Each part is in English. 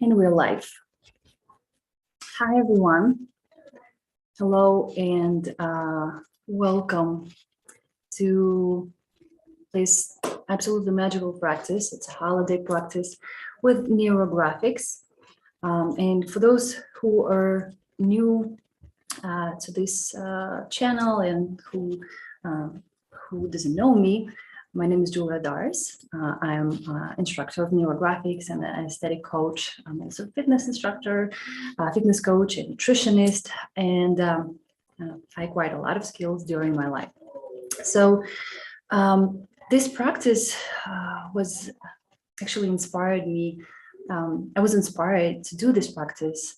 in real life. Hi, everyone. Hello, and welcome to this absolutely magical practice. It's a holiday practice with Neurographics. And for those who are new to this channel and who doesn't know me, my name is Julia Dars. I'm an instructor of Neurographics and an aesthetic coach. I'm also a fitness instructor, fitness coach, and nutritionist, and I acquired a lot of skills during my life. So this practice was actually inspired me. I was inspired to do this practice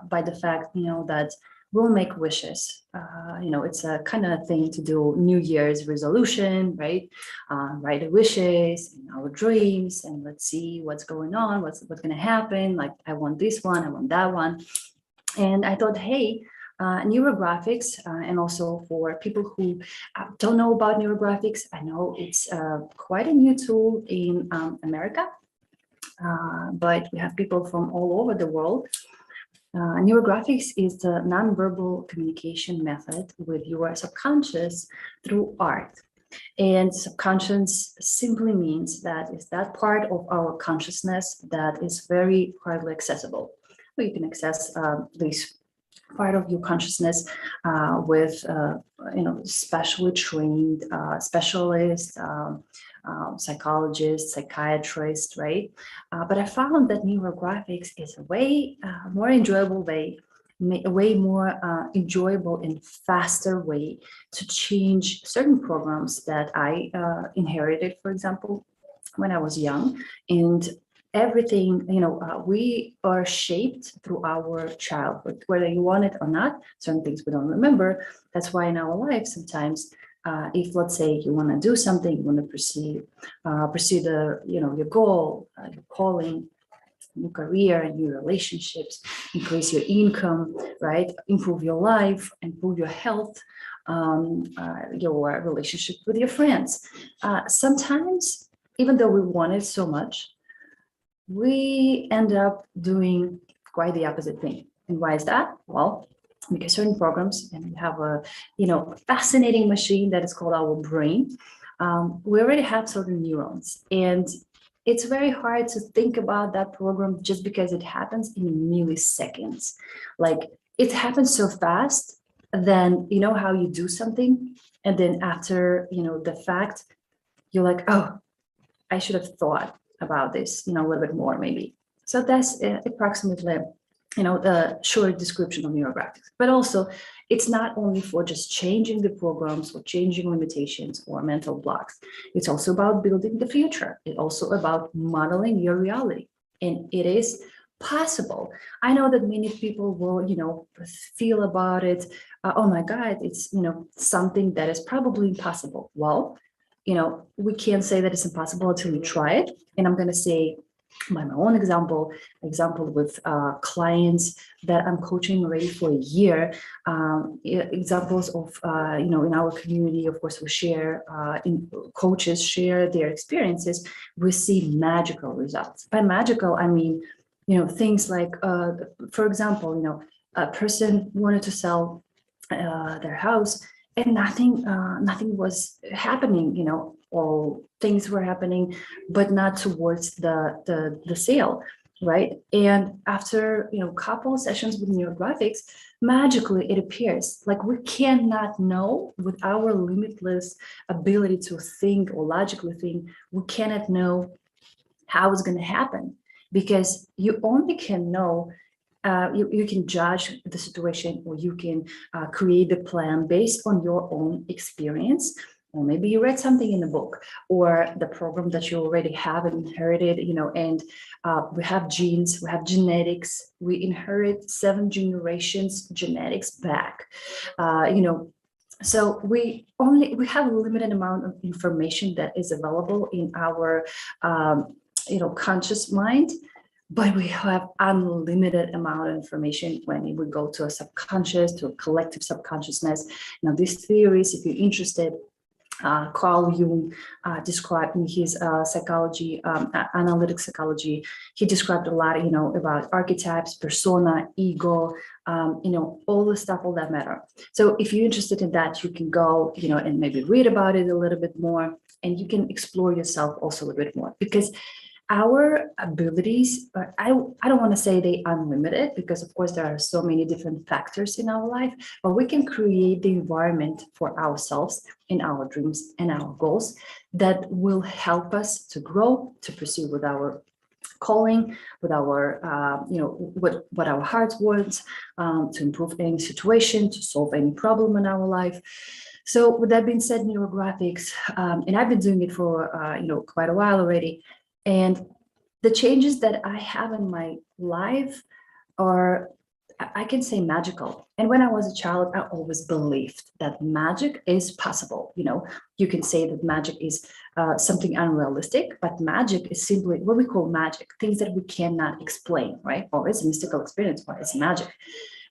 by the fact, that we'll make wishes. It's a kind of thing to do New Year's resolution, right? Write the wishes and our dreams, and let's see what's going on, what's going to happen. Like, I want this one, I want that one. And I thought, hey, Neurographics, and also for people who don't know about Neurographics, I know it's quite a new tool in America, but we have people from all over the world. Neurographics is the nonverbal communication method with your subconscious through art. And subconscious simply means that it's that part of our consciousness that is very hardly accessible. So you can access this part of your consciousness with, specially trained specialists, psychologists, psychiatrists, right? But I found that Neurographics is a way more enjoyable way, a way more enjoyable and faster way to change certain programs that I inherited, for example, when I was young. And everything, we are shaped through our childhood, whether you want it or not. Certain things we don't remember. That's why in our life, sometimes, if, let's say, you want to do something, you want to pursue your goal, your calling, your career, your relationships, increase your income, right? Improve your life, improve your health, your relationship with your friends. Sometimes, even though we want it so much, we end up doing quite the opposite thing. And why is that? Well, because certain programs, and we have a fascinating machine that is called our brain. We already have certain neurons, and it's very hard to think about that program just because it happens in milliseconds. Like, it happens so fast. Then how you do something, and then after the fact, you're like, oh, I should have thought about this a little bit more, maybe. So that's approximately the short description of Neurographics. But also, it's not only for just changing the programs or changing limitations or mental blocks. It's also about building the future. It's also about modeling your reality. And it is possible. I know that many people will, feel about it, oh my God, it's, something that is probably impossible. Well, we can't say that it's impossible until we try it. And I'm going to say, by my own example with clients that I'm coaching already for a year, examples of, in our community, of course, we share, coaches share their experiences, we see magical results. By magical, I mean, things like, for example, a person wanted to sell their house, and nothing was happening, all things were happening, but not towards the sale, right? And after, couple sessions with Neurographics, magically it appears. Like, we cannot know, with our limitless ability to think or logically think, we cannot know how it's going to happen, because you only can know, you can judge the situation, or you can create the plan based on your own experience, or maybe you read something in the book, or the program that you already have inherited, and we have genes, we have genetics, we inherit 7 generations genetics back, so we have a limited amount of information that is available in our, conscious mind. But we have unlimited amount of information when we go to a subconscious, to a collective subconsciousness. Now, these theories, if you're interested, Carl Jung described in his psychology, analytic psychology. He described a lot, about archetypes, persona, ego, all the stuff, all that matter. So if you're interested in that, you can go, and maybe read about it a little bit more, and you can explore yourself also a little bit more, because our abilities, I don't want to say they unlimited, because of course there are so many different factors in our life, but we can create the environment for ourselves in our dreams and our goals that will help us to grow, to pursue with our calling, with our, what our heart wants, to improve any situation, to solve any problem in our life. So with that being said, neurographics, and I've been doing it for, quite a while already. And the changes that I have in my life are, I can say, magical. And when I was a child, I always believed that magic is possible. You can say that magic is something unrealistic, but magic is simply what we call magic, things that we cannot explain, right? Or it's a mystical experience, or it's magic.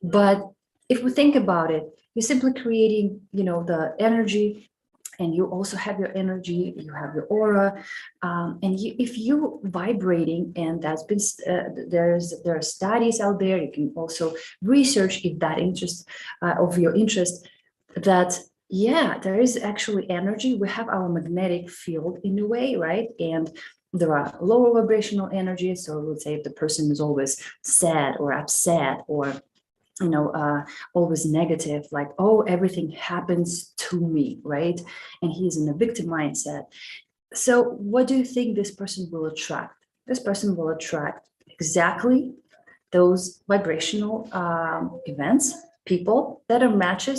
But if we think about it, you're simply creating, the energy, and you also have your energy, you have your aura, and if you vibrating, and that's been there are studies out there. You can also research if that interest of your interest, that there is actually energy. We have our magnetic field in a way, right? And there are lower vibrational energies. So let's say if the person is always sad or upset, or always negative, like, oh, everything happens to me, right? And he's in a victim mindset. So what do you think this person will attract? This person will attract exactly those vibrational events, people that are matched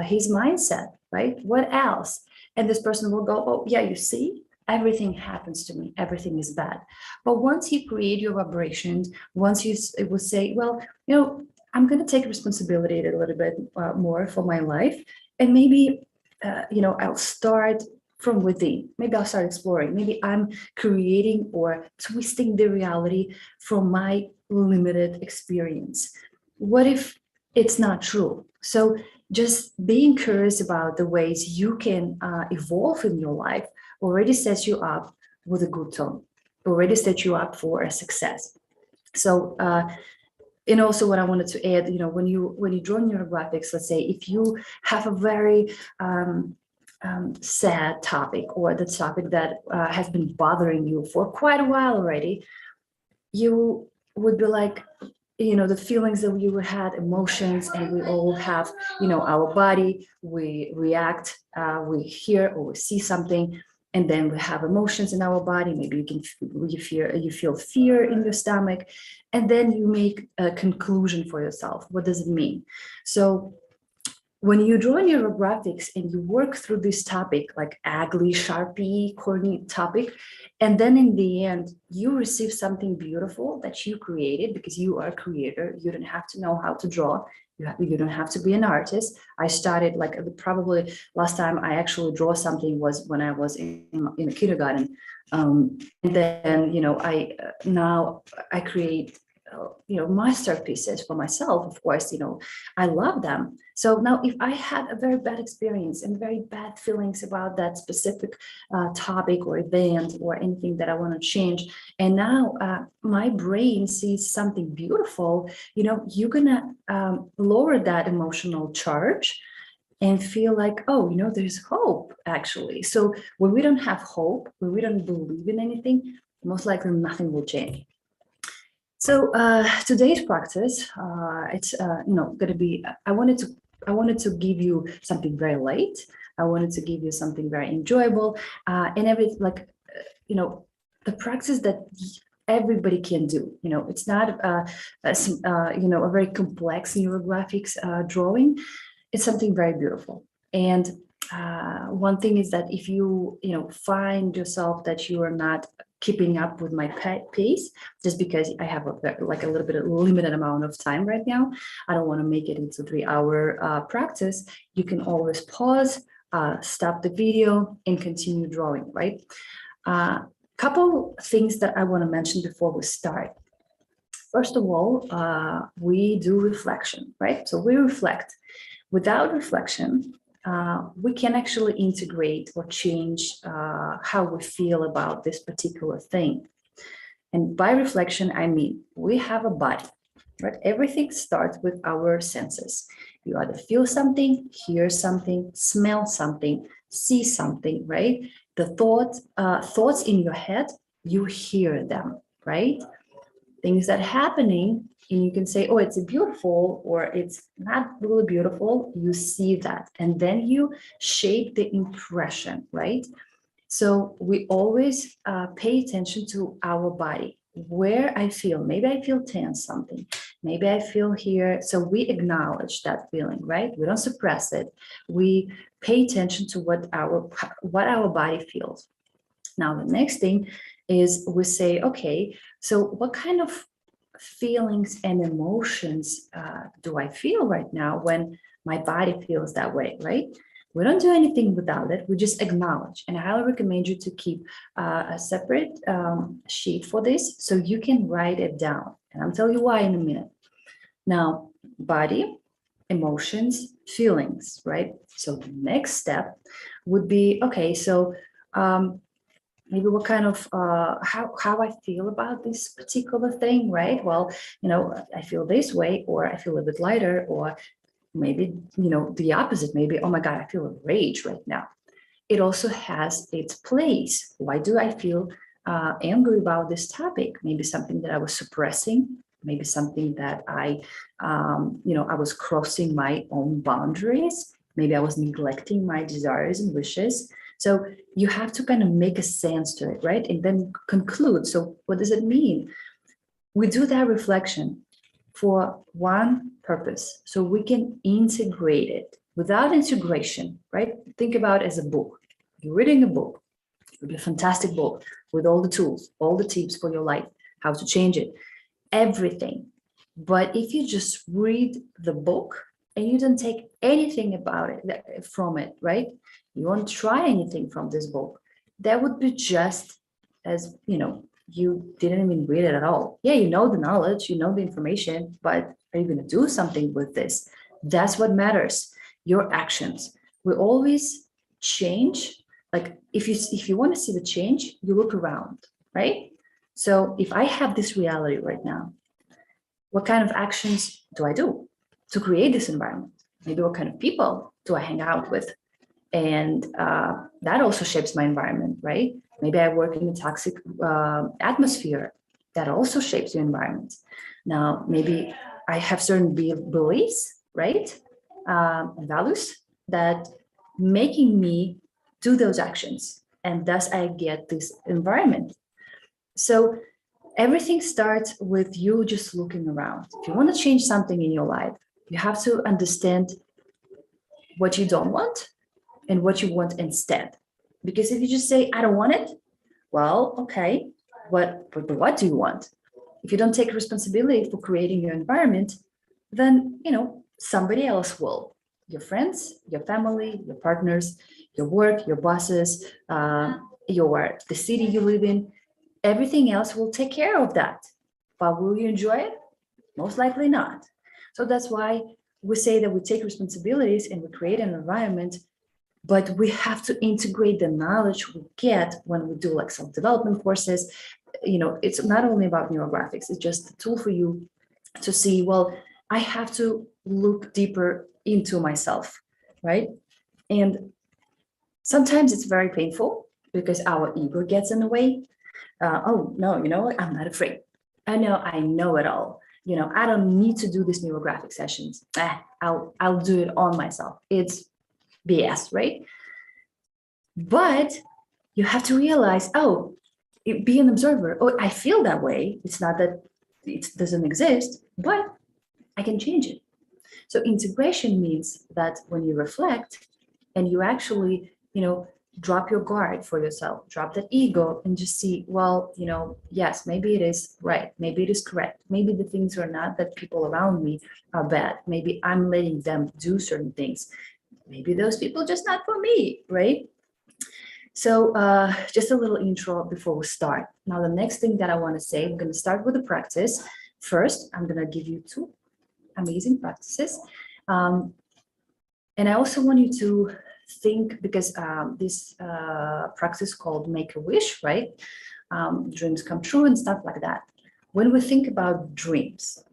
his mindset, right? What else? And this person will go, oh yeah, you see, everything happens to me, everything is bad. But once you create your vibrations, once you will say, well, I'm going to take responsibility a little bit more for my life, and maybe I'll start from within. Maybe I'll start exploring. Maybe I'm creating or twisting the reality from my limited experience. What if it's not true? So just being curious about the ways you can evolve in your life already sets you up with a good tone, already sets you up for a success. So, and also what I wanted to add, when you draw neurographics, let's say if you have a very sad topic, or the topic that has been bothering you for quite a while already, you would be like, the feelings that you had, emotions, and we all have, our body, we react, we hear or we see something, and then we have emotions in our body. Maybe you feel fear in your stomach, and then you make a conclusion for yourself. What does it mean? So when you draw neurographics and you work through this topic, like ugly, sharpie, corny topic, and then in the end, you receive something beautiful that you created, because you are a creator. You don't have to know how to draw. You don't have to be an artist. I started, like, probably last time I actually draw something was when I was in a kindergarten. And then, now I create masterpieces for myself. Of course, I love them. So now if I had a very bad experience and very bad feelings about that specific topic or event or anything that I want to change, and now my brain sees something beautiful, you're gonna lower that emotional charge and feel like, oh, there's hope, actually. So when we don't have hope, when we don't believe in anything, most likely nothing will change. So today's practice, it's going to be. I wanted to give you something very light. I wanted to give you something very enjoyable, and the practice that everybody can do. It's not a very complex neurographics drawing. It's something very beautiful. And one thing is that if you find yourself that you are not keeping up with my pace, just because I have a little bit of limited amount of time right now, I don't want to make it into 3-hour practice. You can always pause, stop the video, and continue drawing, right? Couple things that I want to mention before we start. First of all, we do reflection, right? So we reflect. Without reflection, we can actually integrate or change how we feel about this particular thing. And by reflection, I mean, we have a body, right? Everything starts with our senses. You either feel something, hear something, smell something, see something, right? The thoughts in your head, you hear them, right? Things that are happening, and you can say, oh, it's beautiful, or it's not really beautiful. You see that, and then you shape the impression, right? So we always pay attention to our body, where I feel. Maybe I feel tense something. Maybe I feel here. So we acknowledge that feeling, right? We don't suppress it. We pay attention to what our body feels. Now, the next thing is we say, okay, so what kind of feelings and emotions do I feel right now when my body feels that way, right? We don't do anything without it. We just acknowledge. And I highly recommend you to keep a separate sheet for this so you can write it down. And I'll tell you why in a minute. Now, body, emotions, feelings, right? So the next step would be, okay, so maybe what kind of how I feel about this particular thing, right? Well, I feel this way, or I feel a bit lighter, or maybe the opposite. Maybe, oh my God, I feel a rage right now. It also has its place. Why do I feel angry about this topic? Maybe something that I was suppressing. Maybe something that I was crossing my own boundaries. Maybe I was neglecting my desires and wishes. So you have to kind of make a sense to it, right? And then conclude. So what does it mean? We do that reflection for one purpose, so we can integrate it. Without integration, right? Think about it as a book. You're reading a book. It would be a fantastic book with all the tools, all the tips for your life, how to change it, everything. But if you just read the book and you don't take anything about it from it, right? You won't try anything from this book. That would be just as, you didn't even read it at all. Yeah, you know the knowledge, you know the information, but are you going to do something with this? That's what matters. Your actions. We always change. Like if you want to see the change, you look around, right? So if I have this reality right now, what kind of actions do I do to create this environment? Maybe what kind of people do I hang out with? And that also shapes my environment, right? Maybe I work in a toxic atmosphere. That also shapes your environment. Now, maybe I have certain beliefs, right? And values that making me do those actions. And thus I get this environment. So everything starts with you just looking around. If you want to change something in your life, you have to understand what you don't want and what you want instead. Because if you just say, I don't want it, well, okay, what do you want? If you don't take responsibility for creating your environment, then, somebody else will. Your friends, your family, your partners, your work, your bosses, the city you live in, everything else will take care of that. But will you enjoy it? Most likely not. So that's why we say that we take responsibilities and we create an environment, but we have to integrate the knowledge we get when we do like self-development courses. It's not only about neurographics, it's just a tool for you to see, well, I have to look deeper into myself, right? And sometimes it's very painful because our ego gets in the way. Oh, no, you know what? I'm not afraid. I know it all. I don't need to do these neurographic sessions. I'll do it on myself. It's BS, right? But you have to realize, be an observer. Oh, I feel that way. It's not that it doesn't exist, but I can change it. So integration means that when you reflect and you actually, drop your guard for yourself, drop that ego and just see, well, yes, maybe it is right. Maybe it is correct. Maybe the things are not that people around me are bad. Maybe I'm letting them do certain things. Maybe those people just not for me, right? So just a little intro before we start. Now, the next thing that I want to say, I'm going to start with the practice. First, I'm going to give you two amazing practices. And I also want you to think, because this practice called Make a Wish, right? Dreams come true and stuff like that. When we think about dreams,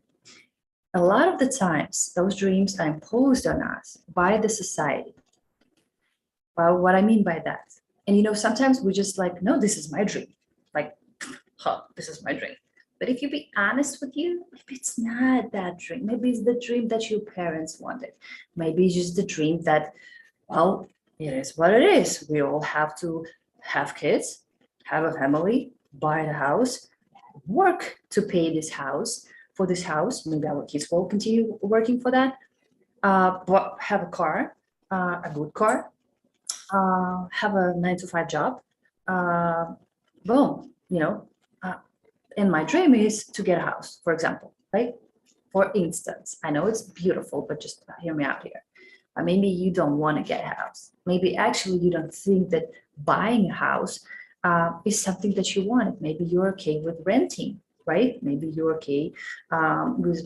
a lot of the times those dreams are imposed on us by the society. Well, what I mean by that, and sometimes we just like, no, this is my dream. Like, this is my dream. But if you be honest with you, maybe it's not that dream. Maybe it's the dream that your parents wanted. Maybe it's just the dream that, well, it is what it is. We all have to have kids, have a family, buy a house, work to pay this house. For this house, maybe our kids will continue working for that. But have a car, a good car, have a 9 to 5 job. Boom, uh, and my dream is to get a house, for example, right? For instance, I know it's beautiful, but just hear me out here. Maybe you don't want to get a house. Maybe actually you don't think that buying a house is something that you want. Maybe you're okay with renting, right? Maybe you're okay with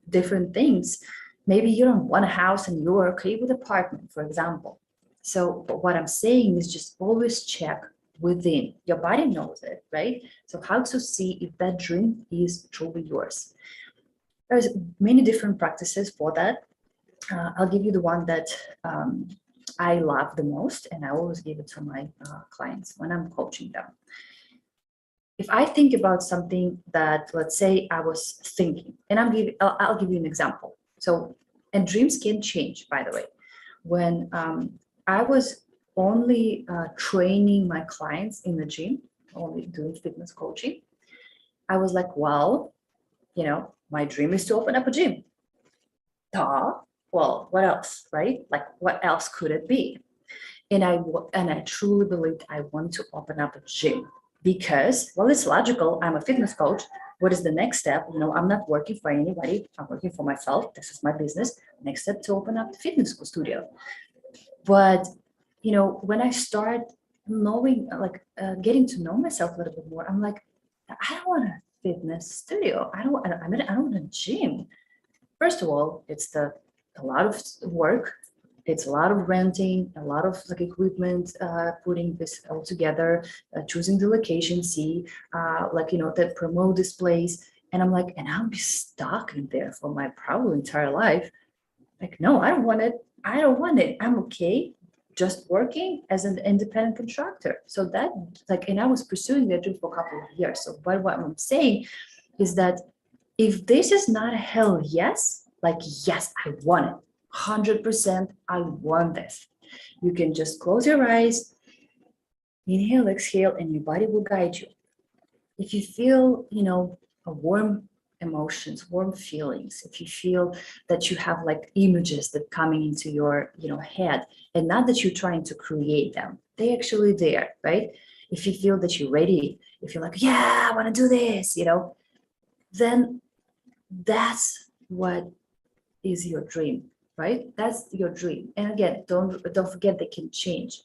different things. Maybe you don't want a house and you're okay with apartment, for example. So, but what I'm saying is just always check within. Your body knows it, right? So how to see if that dream is truly yours? There's many different practices for that. I'll give you the one that I love the most, and I always give it to my clients when I'm coaching them. If I think about something that, let's say, I was thinking, and I'll give you an example. So, and dreams can change, by the way. When I was only training my clients in the gym, only doing fitness coaching, I was like, well, my dream is to open up a gym. Duh. Well, what else, right? Like, what else could it be? And I truly believed I want to open up a gym because, well, it's logical. I'm a fitness coach. What is the next step? I'm not working for anybody. I'm working for myself. This is my business. Next step to open up the fitness studio. But when I start knowing, like, getting to know myself a little bit more, I'm like, I don't want a fitness studio. I don't want a gym. First of all, it's a lot of work. It's a lot of renting, a lot of like equipment, putting this all together, choosing the location, that promote this place. And I'm like, and I'll be stuck in there for my probably entire life. Like, no, I don't want it. I don't want it. I'm okay just working as an independent contractor. So that, like, and I was pursuing that dream for a couple of years. So but what I'm saying is that if this is not a hell yes, like, yes, I want it, 100%, I want this. You can just close your eyes, inhale, exhale, and your body will guide you. If you feel, a warm emotions, warm feelings, if you feel that you have like images that coming into your, head, and not that you're trying to create them, they actually there, right? If you feel that you're ready, if you're like, yeah, I want to do this, then that's what is your dream, right? That's your dream. And again, don't forget they can change.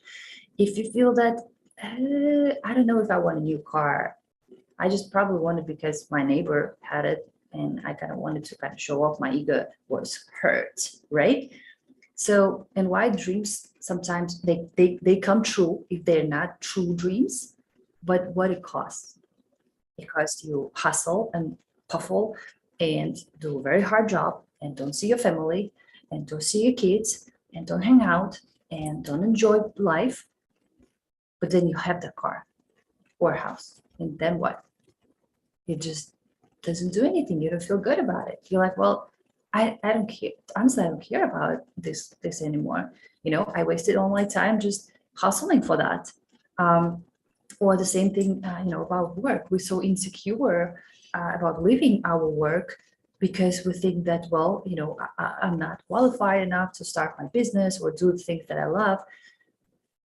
If you feel that I don't know if I want a new car, I just probably want it because my neighbor had it and I kind of wanted to kind of show off, my ego was hurt, right? So, and why dreams sometimes they come true if they're not true dreams, but what it costs. It costs you hustle and puffle and do a very hard job and don't see your family and don't see your kids and don't hang out and don't enjoy life. But then you have the car or house. And then what? It just doesn't do anything. You don't feel good about it. You're like, well, I don't care. Honestly, I don't care about this anymore. I wasted all my time just hustling for that. Or the same thing, about work. We're so insecure about leaving our work because we think that, well, I'm not qualified enough to start my business or do the things that I love.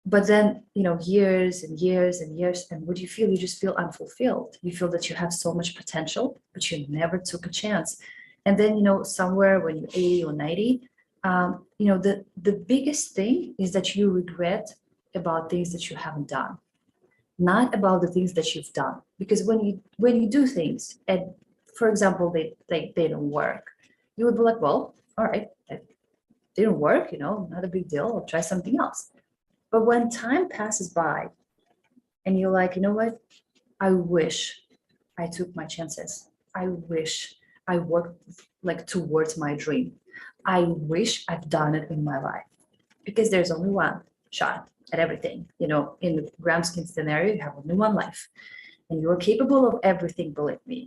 But then, years and years and years, and what do you feel? You just feel unfulfilled. You feel that you have so much potential, but you never took a chance. And then, somewhere when you're 80 or 90, the biggest thing is that you regret about things that you haven't done, not about the things that you've done. Because when you do things, and for example, they don't work, you would be like, well, all right, didn't work, not a big deal. I'll try something else. But when time passes by and you're like, you know what? I wish I took my chances. I wish I worked like towards my dream. I wish I've done it in my life because there's only one shot at everything. In the grand scheme scenario, you have only one life and you're capable of everything, believe me.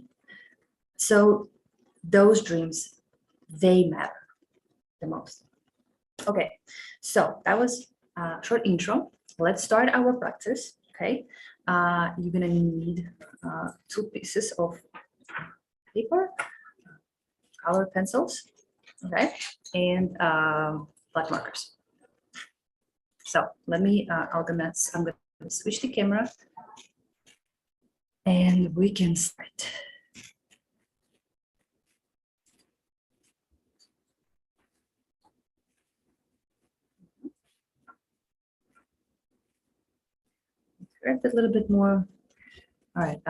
So those dreams, they matter the most. Okay, so that was a short intro. Let's start our practice, okay? You're gonna need 2 pieces of paper, color pencils, okay, and black markers. So let me, I'm gonna switch the camera and we can start. Correct a little bit more. All right.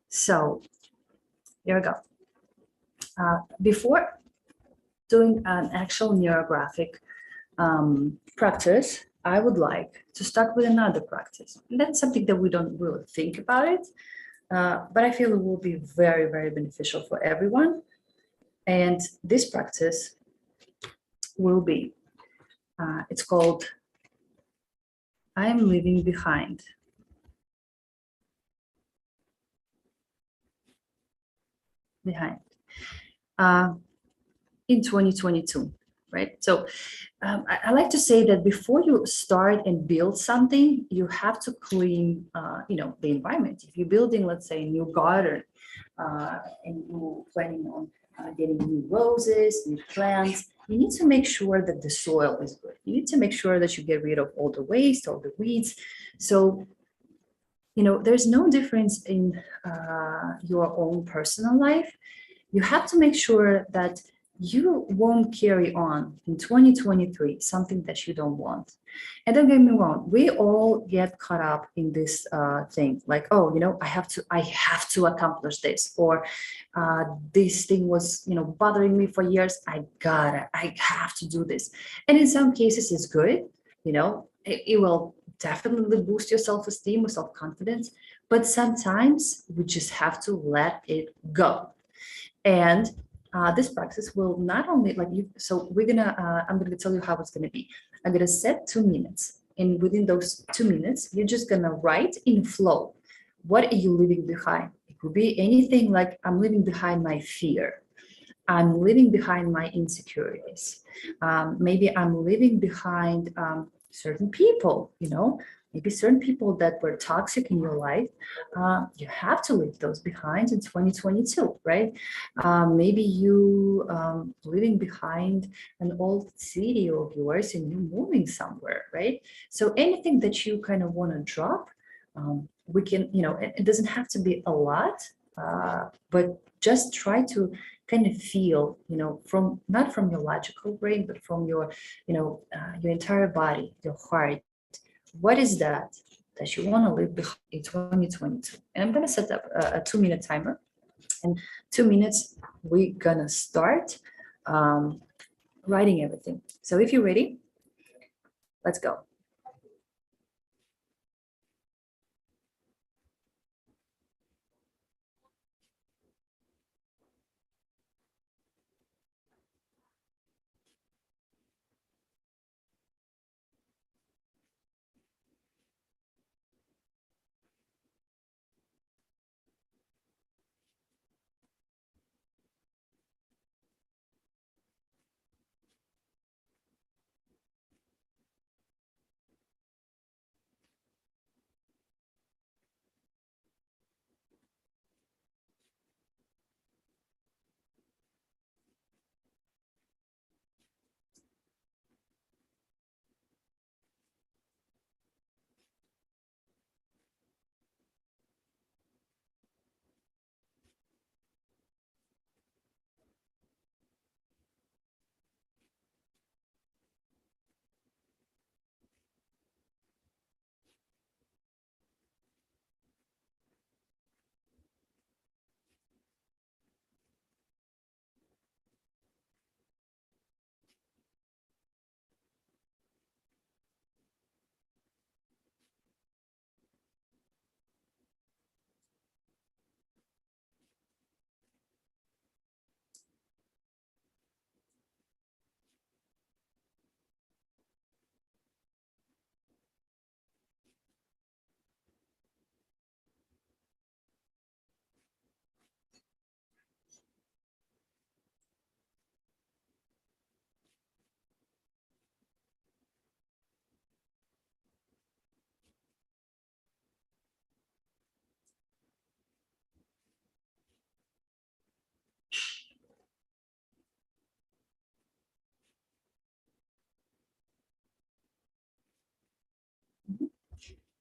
So here we go. Before doing an actual neurographic practice, I would like to start with another practice. And that's something that we don't really think about it, but I feel it will be very, very beneficial for everyone. And this practice will be, it's called I am leaving behind. In 2022, right? So I like to say that before you start and build something, you have to clean, the environment. If you're building, let's say, a new garden, and you're planning on getting new roses, new plants, you need to make sure that the soil is good. You need to make sure that you get rid of all the waste, all the weeds. So, there's no difference in your own personal life. You have to make sure that you won't carry on in 2023 something that you don't want. And don't get me wrong, we all get caught up in this thing, like, oh, I have to accomplish this, or this thing was, bothering me for years. I have to do this. And in some cases, it's good. It will definitely boost your self-esteem or self-confidence. But sometimes we just have to let it go. And this practice will not only so I'm gonna tell you how it's gonna be. I'm gonna set 2 minutes, and within those 2 minutes, you're just gonna write in flow. What are you leaving behind? It could be anything like, I'm leaving behind my fear. I'm leaving behind my insecurities. Maybe I'm leaving behind certain people, maybe certain people that were toxic in your life. You have to leave those behind in 2022, right? Maybe you leaving behind an old city of yours and you're moving somewhere, right? So anything that you kind of want to drop, we can, it doesn't have to be a lot, but just try to kind of feel, from not from your logical brain, but from your, your entire body, your heart. What is that you want to leave behind in 2022? And I'm going to set up a 2-minute timer. And 2 minutes, we're going to start writing everything. So if you're ready, let's go.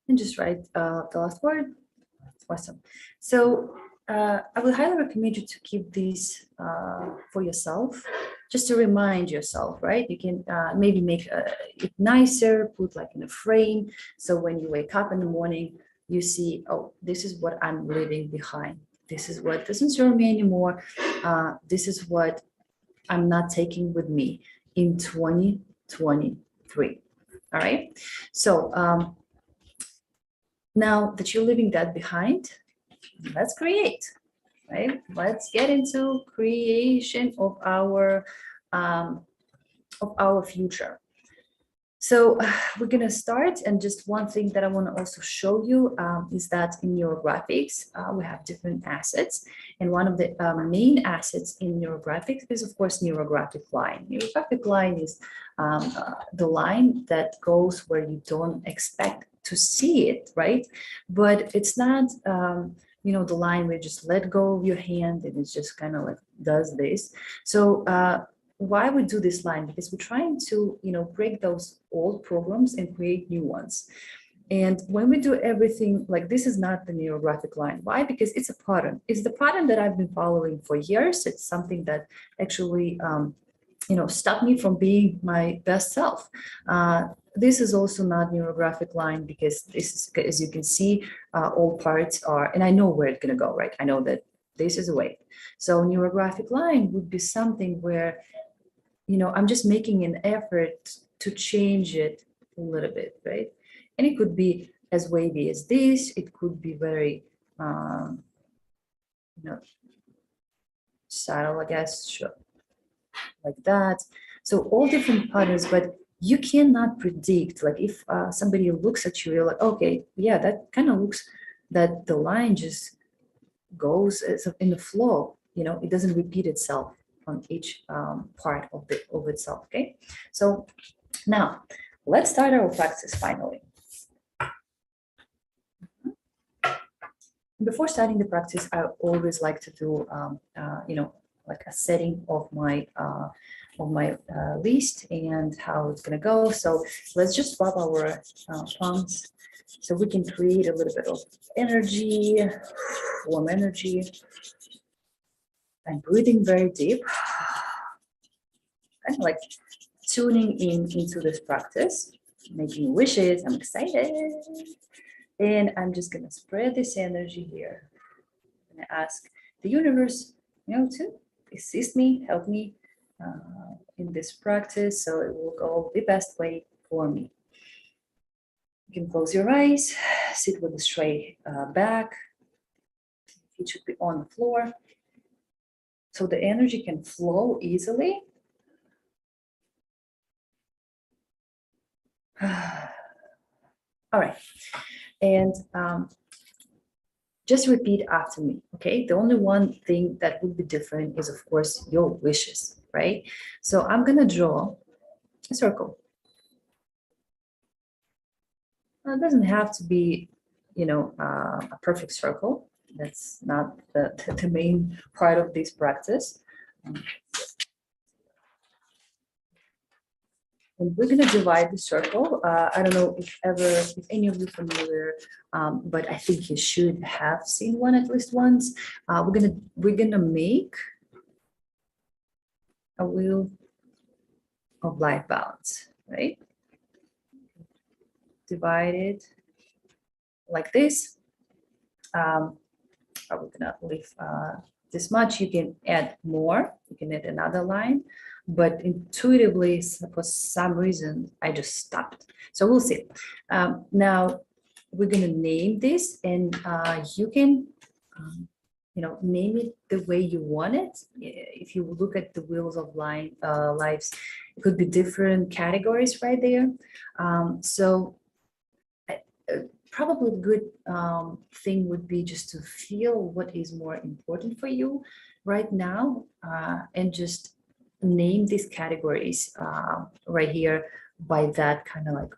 and just write the last word. Awesome. So I would highly recommend you to keep these for yourself, just to remind yourself, right? You can maybe make it nicer, put like in a frame. So when you wake up in the morning, you see, oh, this is what I'm leaving behind. This is what doesn't serve me anymore. This is what I'm not taking with me in 2023. All right. So now that you're leaving that behind, let's create, right? Let's get into creation of our future. So we're gonna start, and just one thing that I want to also show you is that in Neurographics we have different assets, and one of the main assets in Neurographics is of course Neurographic line. Neurographic line is the line that goes where you don't expect to see it, right? But it's not you know, the line where you just let go of your hand and it's just kind of like does this. So why we do this line? Because we're trying to, you know, break those old programs and create new ones. And when we do everything like this, is not the neurographic line. Why? Because it's a pattern. It's the pattern that I've been following for years. It's something that actually, you know, stopped me from being my best self. This is also not neurographic line, because this is, as you can see, all parts are, and I know where it's going to go, right? I know that this is a way. So neurographic line would be something where, you know, I'm just making an effort to change it a little bit, right? And it could be as wavy as this. It could be very, you know, subtle, I guess, sure, like that. So all different patterns, but you cannot predict, like if somebody looks at you, you're like, okay, yeah, that kind of looks, that the line just goes as in the flow, you know, it doesn't repeat itself on each part of itself. Okay, so now let's start our practice finally. Before starting the practice, I always like to do you know, like a setting of my list and how it's going to go. So let's just rub our palms so we can create a little bit of energy, warm energy. I'm breathing very deep, kind of like tuning into this practice, making wishes. I'm excited. And I'm just going to spread this energy here. I'm going to ask the universe, you know, to assist me, help me in this practice, so it will go the best way for me. You can close your eyes, sit with a straight back. Feet should be on the floor, so the energy can flow easily. All right, and just repeat after me, okay? The only one thing that would be different is, of course, your wishes, right? So I'm gonna draw a circle. Now, it doesn't have to be, you know, a perfect circle. That's not the main part of this practice. And we're going to divide the circle. I don't know if any of you are familiar, but I think you should have seen one at least once. We're gonna make a wheel of life balance, right? Divide it like this. We're gonna leave this much. You can add more. You can add another line. But intuitively, for some reason, I just stopped. So we'll see. Now we're gonna name this, and you can, you know, name it the way you want it. If you look at the wheels of lives, it could be different categories right there. So probably a good thing would be just to feel what is more important for you right now, and just name these categories right here by that kind of like,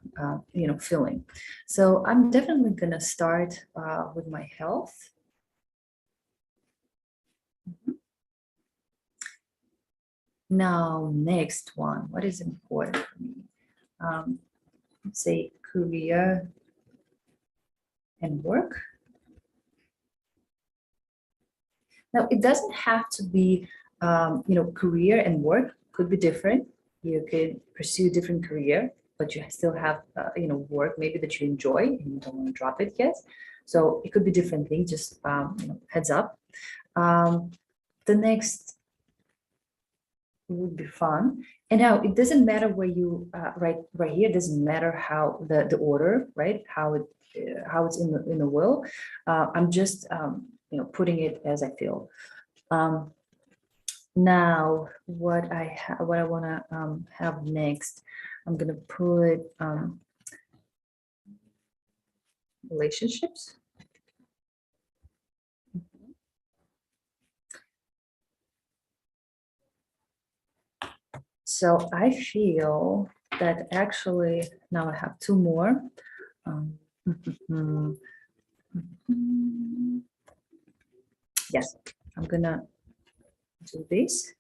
you know, feeling. So I'm definitely going to start with my health. Now, next one, what is important for me? Let's say career, and work. Now, it doesn't have to be, career and work could be different. You could pursue a different career, but you still have, work maybe that you enjoy and you don't want to drop it yet. So it could be different things, just, heads up. The next would be fun. And now it doesn't matter where you, right here, it doesn't matter how the order, right? How it's in the will. I'm just, putting it as I feel. Now, what I want to have next, I'm gonna put relationships. So I feel that actually now I have two more. Yes, I'm gonna do this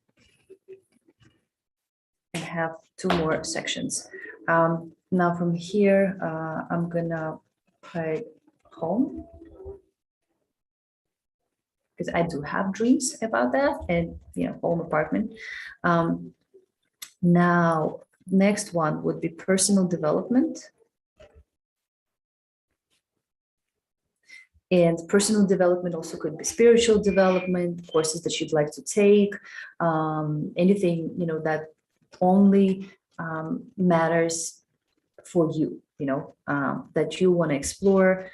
and have two more sections. Now from here, I'm gonna put home, because I do have dreams about that, and home, apartment. Now, next one would be personal development. And personal development also could be spiritual development, courses that you'd like to take, anything, that only matters for you, that you want to explore.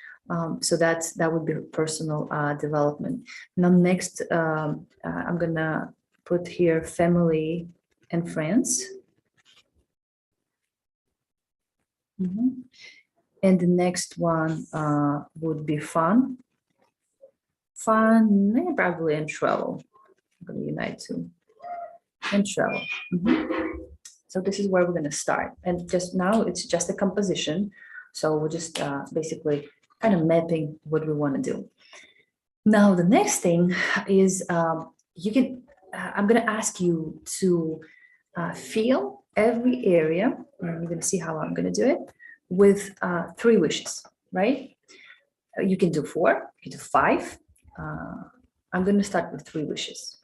So that would be personal development. Now, next, I'm gonna put here family and friends. And the next one would be fun. Fun, probably, and travel. I'm going to unite two. And travel. So this is where we're going to start. And just now, it's just a composition. So we're just basically kind of mapping what we want to do. Now, the next thing is I'm going to ask you to feel every area. And you're going to see how I'm going to do it with 3 wishes, right? You can do 4, you can do 5. I'm going to start with 3 wishes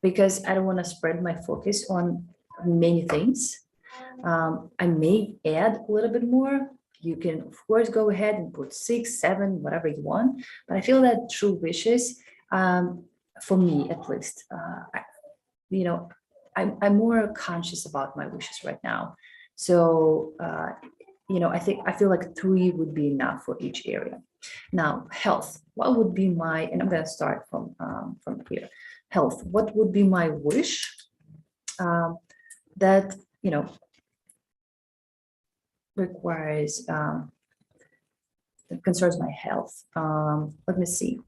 because I don't want to spread my focus on many things. I may add a little bit more. You can, of course, go ahead and put 6, 7, whatever you want. But I feel that true wishes, for me at least, I'm more conscious about my wishes right now. So, I feel like 3 would be enough for each area. Now, health. What would be my? And I'm going to start from here. Health. What would be my wish? That requires that concerns my health. Let me see.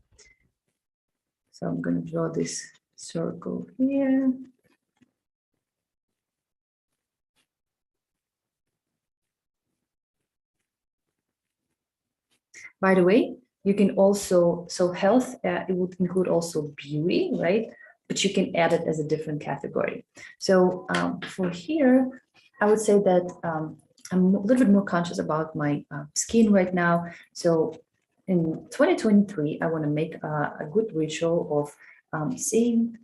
So I'm going to draw this circle here. By the way, you can also, so health, it would include also beauty, right? But you can add it as a different category. So for here, I would say that I'm a little bit more conscious about my skin right now. So in 2023, I want to make a good ritual of seeing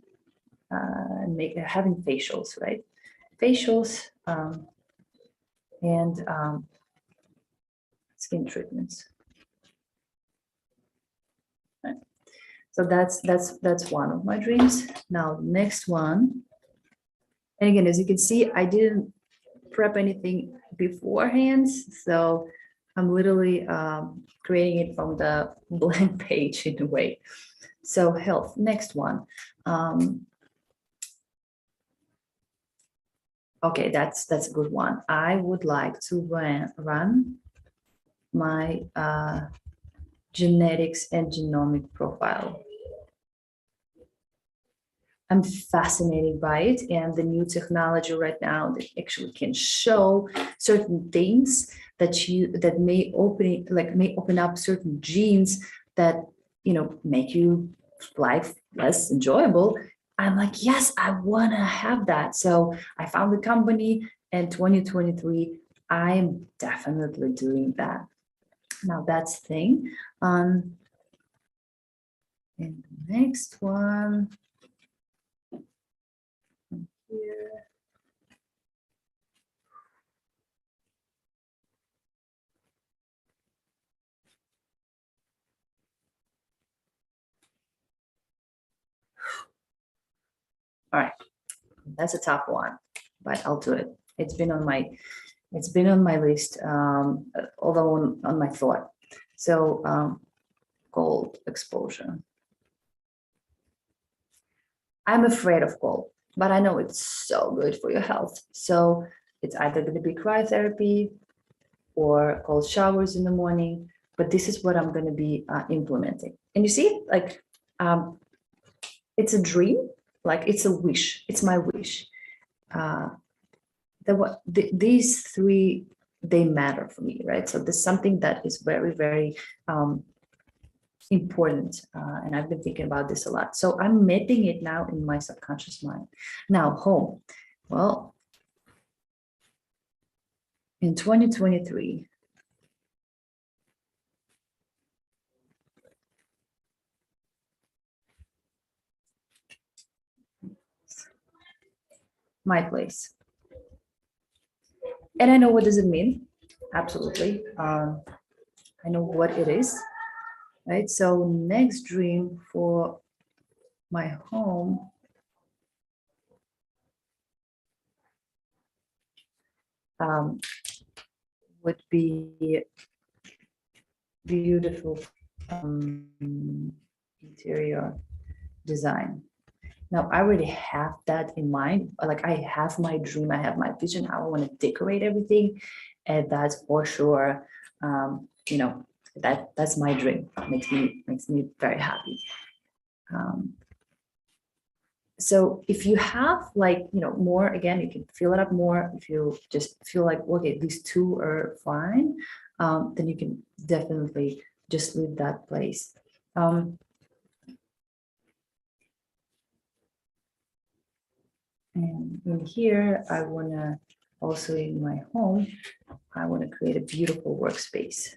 and having facials, right? Facials and skin treatments. So that's one of my dreams. Now, next one, and again, as you can see, I didn't prep anything beforehand, so I'm literally creating it from the blank page in a way. So health, next one. Okay, that's a good one. I would like to run my genetics and genomic profile. I'm fascinated by it, and the new technology right now that actually can show certain things that may open up certain genes that make you life less enjoyable. I'm like, yes, I want to have that. So I found the company in 2023. I'm definitely doing that. Now that's the thing. And the next one here. All right, that's a tough one, but I'll do it. It's been on my list, although on my thought. So cold exposure. I'm afraid of cold, but I know it's so good for your health. So it's either going to be cryotherapy or cold showers in the morning, but this is what I'm going to be implementing. And you see, like, it's a dream, like it's a wish. It's my wish. These three, they matter for me, right? So there's something that is very, very important, and I've been thinking about this a lot. So I'm mapping it now in my subconscious mind. Now, home. Well, in 2023, my place. And I know what does it mean. Absolutely. I know what it is, right? So next dream for my home would be beautiful interior design. Now, I already have that in mind. Like, I have my dream, I have my vision, how I want to decorate everything. And that's for sure, you know, that's my dream. Makes me very happy. So if you have, like, you know, more, again, you can fill it up more. If you just feel like, okay, these two are fine, then you can definitely just leave that place. And in here, I want to also, in my home, I want to create a beautiful workspace.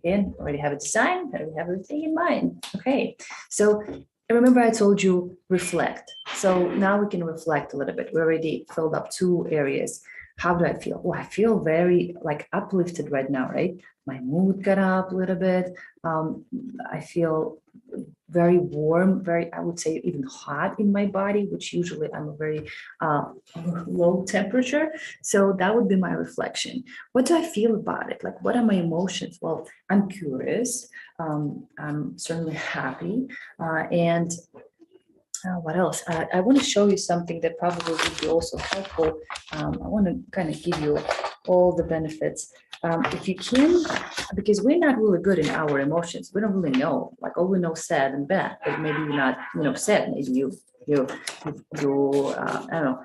Again, already have a design, I already have everything in mind. Okay, so remember I told you reflect. So now we can reflect a little bit. We already filled up two areas. How do I feel? Oh, I feel very like uplifted right now, right? My mood got up a little bit. I feel very warm, very, I would say even hot in my body, which usually I'm a very low temperature. So that would be my reflection. What do I feel about it? Like, what are my emotions? Well, I'm curious. I'm certainly happy. And what else? I want to show you something that probably would be also helpful. I want to kind of give you all the benefits. If you can, because we're not really good in our emotions. We don't really know, like, all we know sad and bad, but maybe you're not, you know, sad. Maybe you I don't know,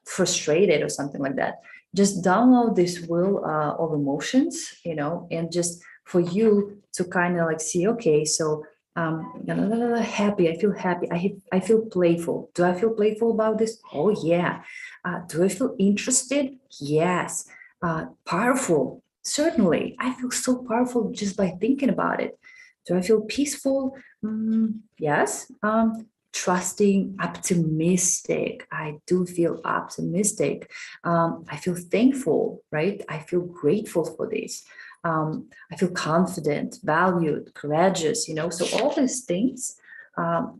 frustrated or something like that. Just download this wheel of emotions, you know, and just for you to kind of like see, okay, so happy, I feel happy, I feel playful. Do I feel playful about this? Oh yeah. Do I feel interested? Yes. Powerful, certainly. I feel so powerful just by thinking about it. Do I feel peaceful? Yes. Trusting, optimistic. I do feel optimistic. I feel thankful, right? I feel grateful for this. I feel confident, valued, courageous, you know, so all these things,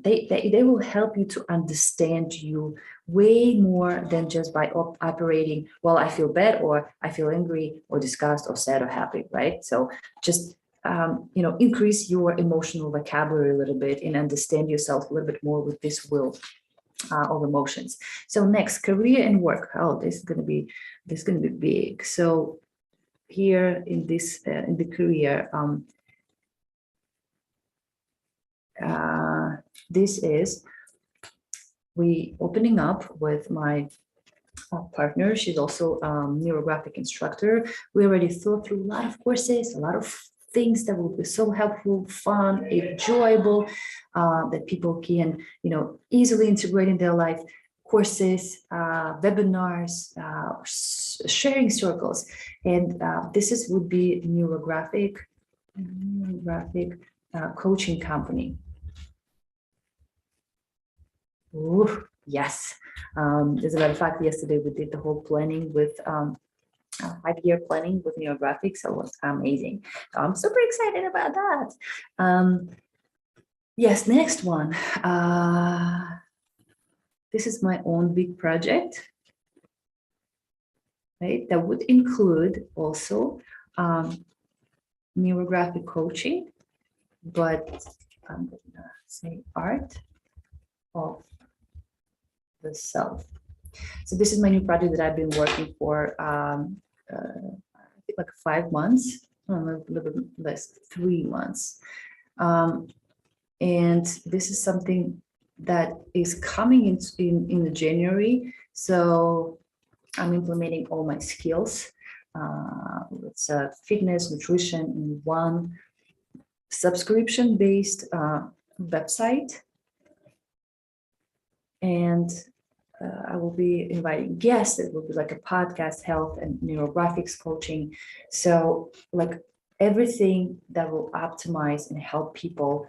they will help you to understand you way more than just by operating, well, I feel bad, or I feel angry, or disgust, or sad, or happy, right? So just, you know, increase your emotional vocabulary a little bit and understand yourself a little bit more with this wheel of emotions. So next, career and work. Oh, this is going to be big. So here in this in the career, this is we opening up with my partner. She's also neurographic instructor. We already thought through a lot of courses, a lot of things that will be so helpful, fun, enjoyable, that people can, you know, easily integrate in their life. courses, webinars, sharing circles, and this would be neurographic coaching company. Ooh, yes. As a matter of fact, yesterday we did the whole planning with 5-year planning with Neurographics, so it was amazing. So I'm super excited about that. Yes, next one. This is my own big project, right? That would include also neurographic coaching, but I'm gonna say art of the self. So this is my new project that I've been working for I think like 5 months, a little bit less, 3 months. And this is something that is coming in January. So I'm implementing all my skills. It's fitness, nutrition in one subscription-based website. And I will be inviting guests. It will be like a podcast, health and neurographics coaching. So like everything that will optimize and help people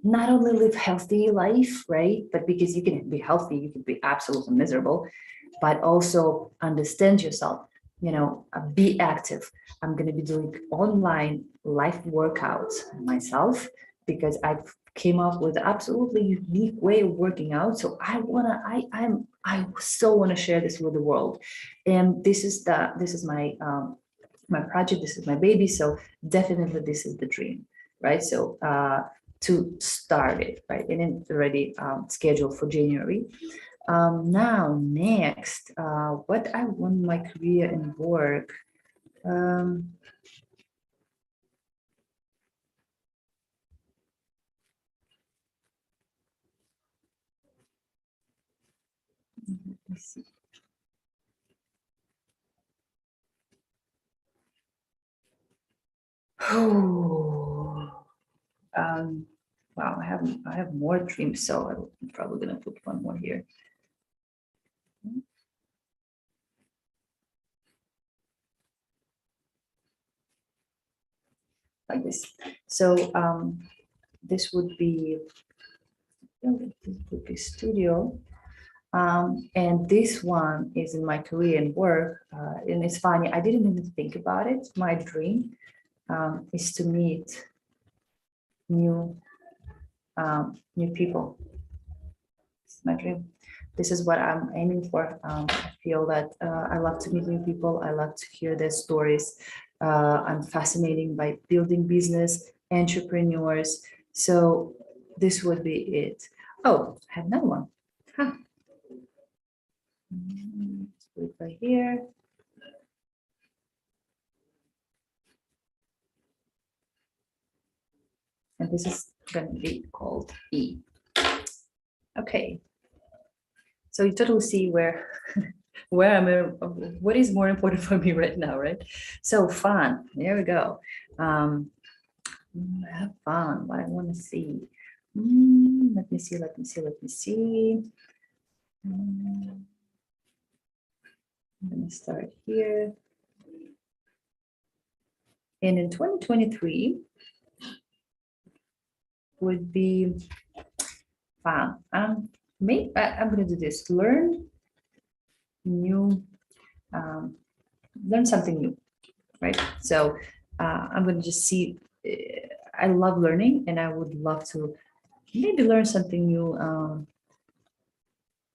not only live healthy life, right? But because you can be healthy, you can be absolutely miserable, but also understand yourself, be active. I'm going to be doing online live workouts myself because I've came up with an absolutely unique way of working out. So I so want to share this with the world. And this is my my project, this is my baby. So definitely this is the dream, right? So to start it, right? And it's already scheduled for January. Now next, what I want in my career and work. Let's see. Oh, wow, I have more dreams, so I'm probably gonna put one more here. Like this. So this would be studio. And this one is in my career and work. And it's funny, I didn't even think about it. My dream is to meet new people. It's my dream. This is what I'm aiming for. I feel that I love to meet new people. I love to hear their stories. I'm fascinated by building business, entrepreneurs. So this would be it. Oh, I have another one. Huh. Let's put it right here. And this is going to be called E. Okay. So you totally see where what is more important for me right now, right? So fun. There we go. Have fun. What I want to see. Let me see. I'm going to start here. And in 2023 would be fun. Maybe I'm going to do this. Learn something new, right? So I'm going to just see. I love learning, and I would love to maybe learn something new,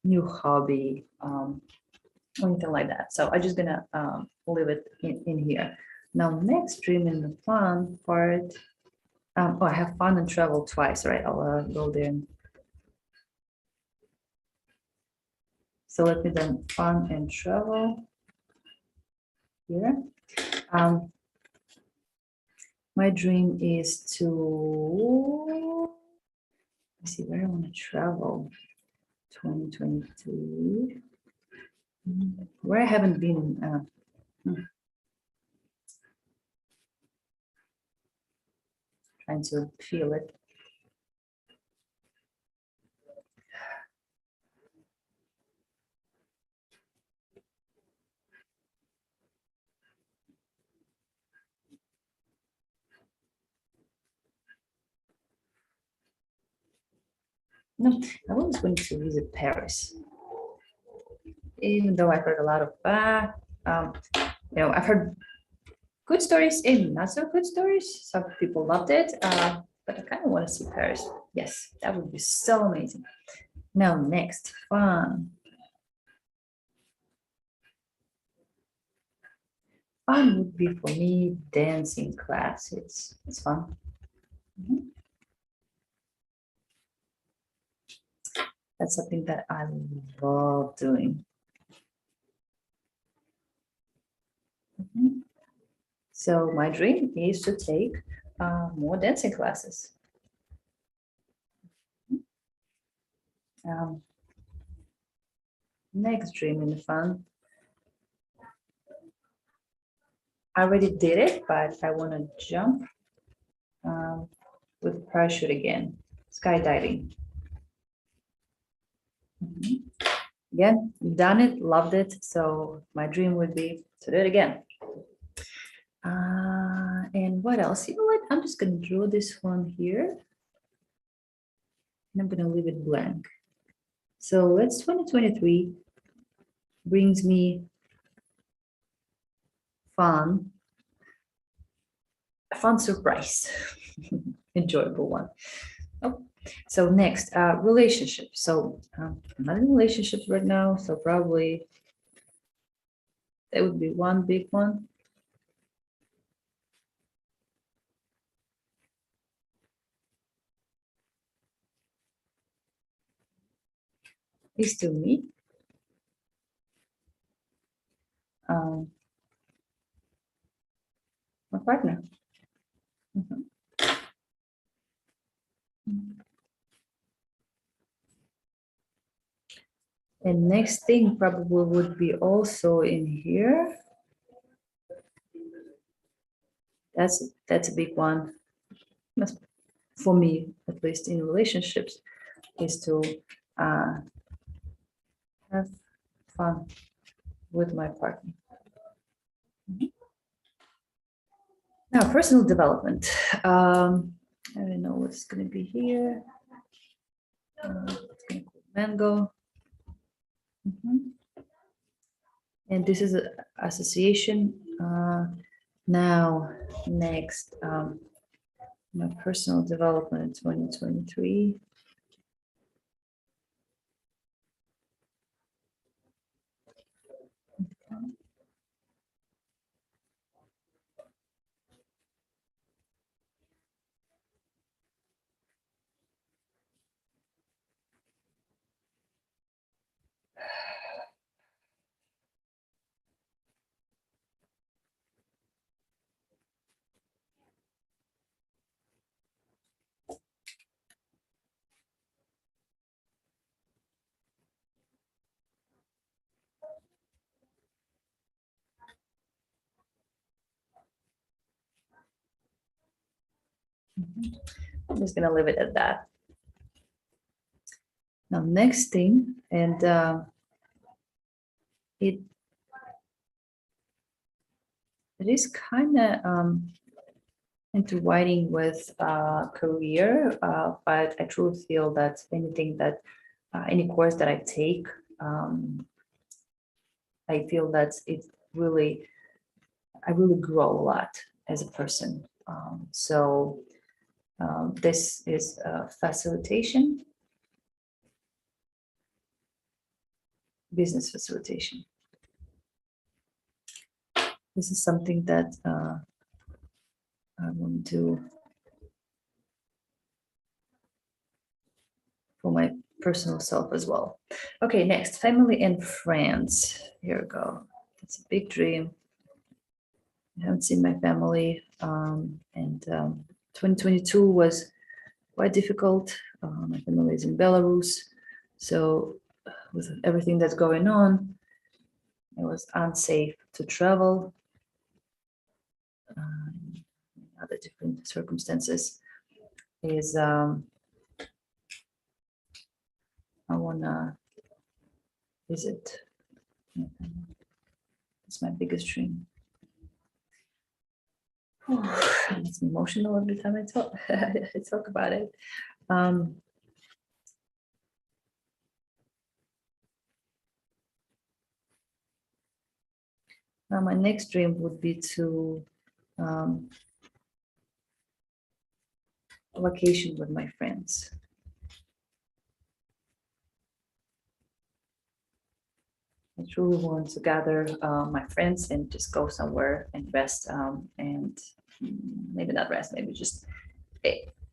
new hobby, anything like that. So I'm just gonna leave it in here. Now, next dream in the fun part. Oh, I have fun and travel twice, right? I'll go there. So let me then fun and travel here. My dream is to, let's see where I want to travel. 2022. Where I haven't been. Trying to feel it. No, I was going to visit Paris, even though I heard a lot of I've heard good stories and not so good stories. Some people loved it, but I kind of want to see Paris. Yes, that would be so amazing. Now, next, fun. Fun would be for me dancing class. It's fun. Mhm. That's something that I love doing. Mhm. So my dream is to take more dancing classes. Um, Next dream in the fun. I already did it, but I want to jump um, with parachute again, skydiving. Mhm. Again, done it, loved it. So my dream would be to do it again. And what else? You know what? I'm just going to draw this one here. And I'm going to leave it blank. So it's 2023 brings me fun, a fun surprise, enjoyable one. Oh, so next, relationships. So I'm not in relationships right now, so probably that would be one big one. Is to me. Um, my partner. Mhm. And next thing probably would be also in here. That's a big one. That's for me, at least in relationships, is to uh, have fun with my partner. Mhm. Now, personal development. I don't know what's going to be here. Mango. Mhm. And this is an association. Now, next, my personal development 2023. I'm just gonna leave it at that. Now, next thing, and it it is kind of intertwining with career, but I truly feel that anything that any course that I take, I feel that I really grow a lot as a person. This is facilitation, business facilitation. This is something that I want to for my personal self as well. Okay, next, family and friends. Here we go. That's a big dream. I haven't seen my family, and 2022 was quite difficult. My family is in Belarus, so with everything that's going on, it was unsafe to travel. Other different circumstances is I wanna visit. It's my biggest dream. It's emotional every time I talk I talk about it. Now my next dream would be to vacation with my friends. I truly want to gather my friends and just go somewhere and rest, and maybe not rest, maybe just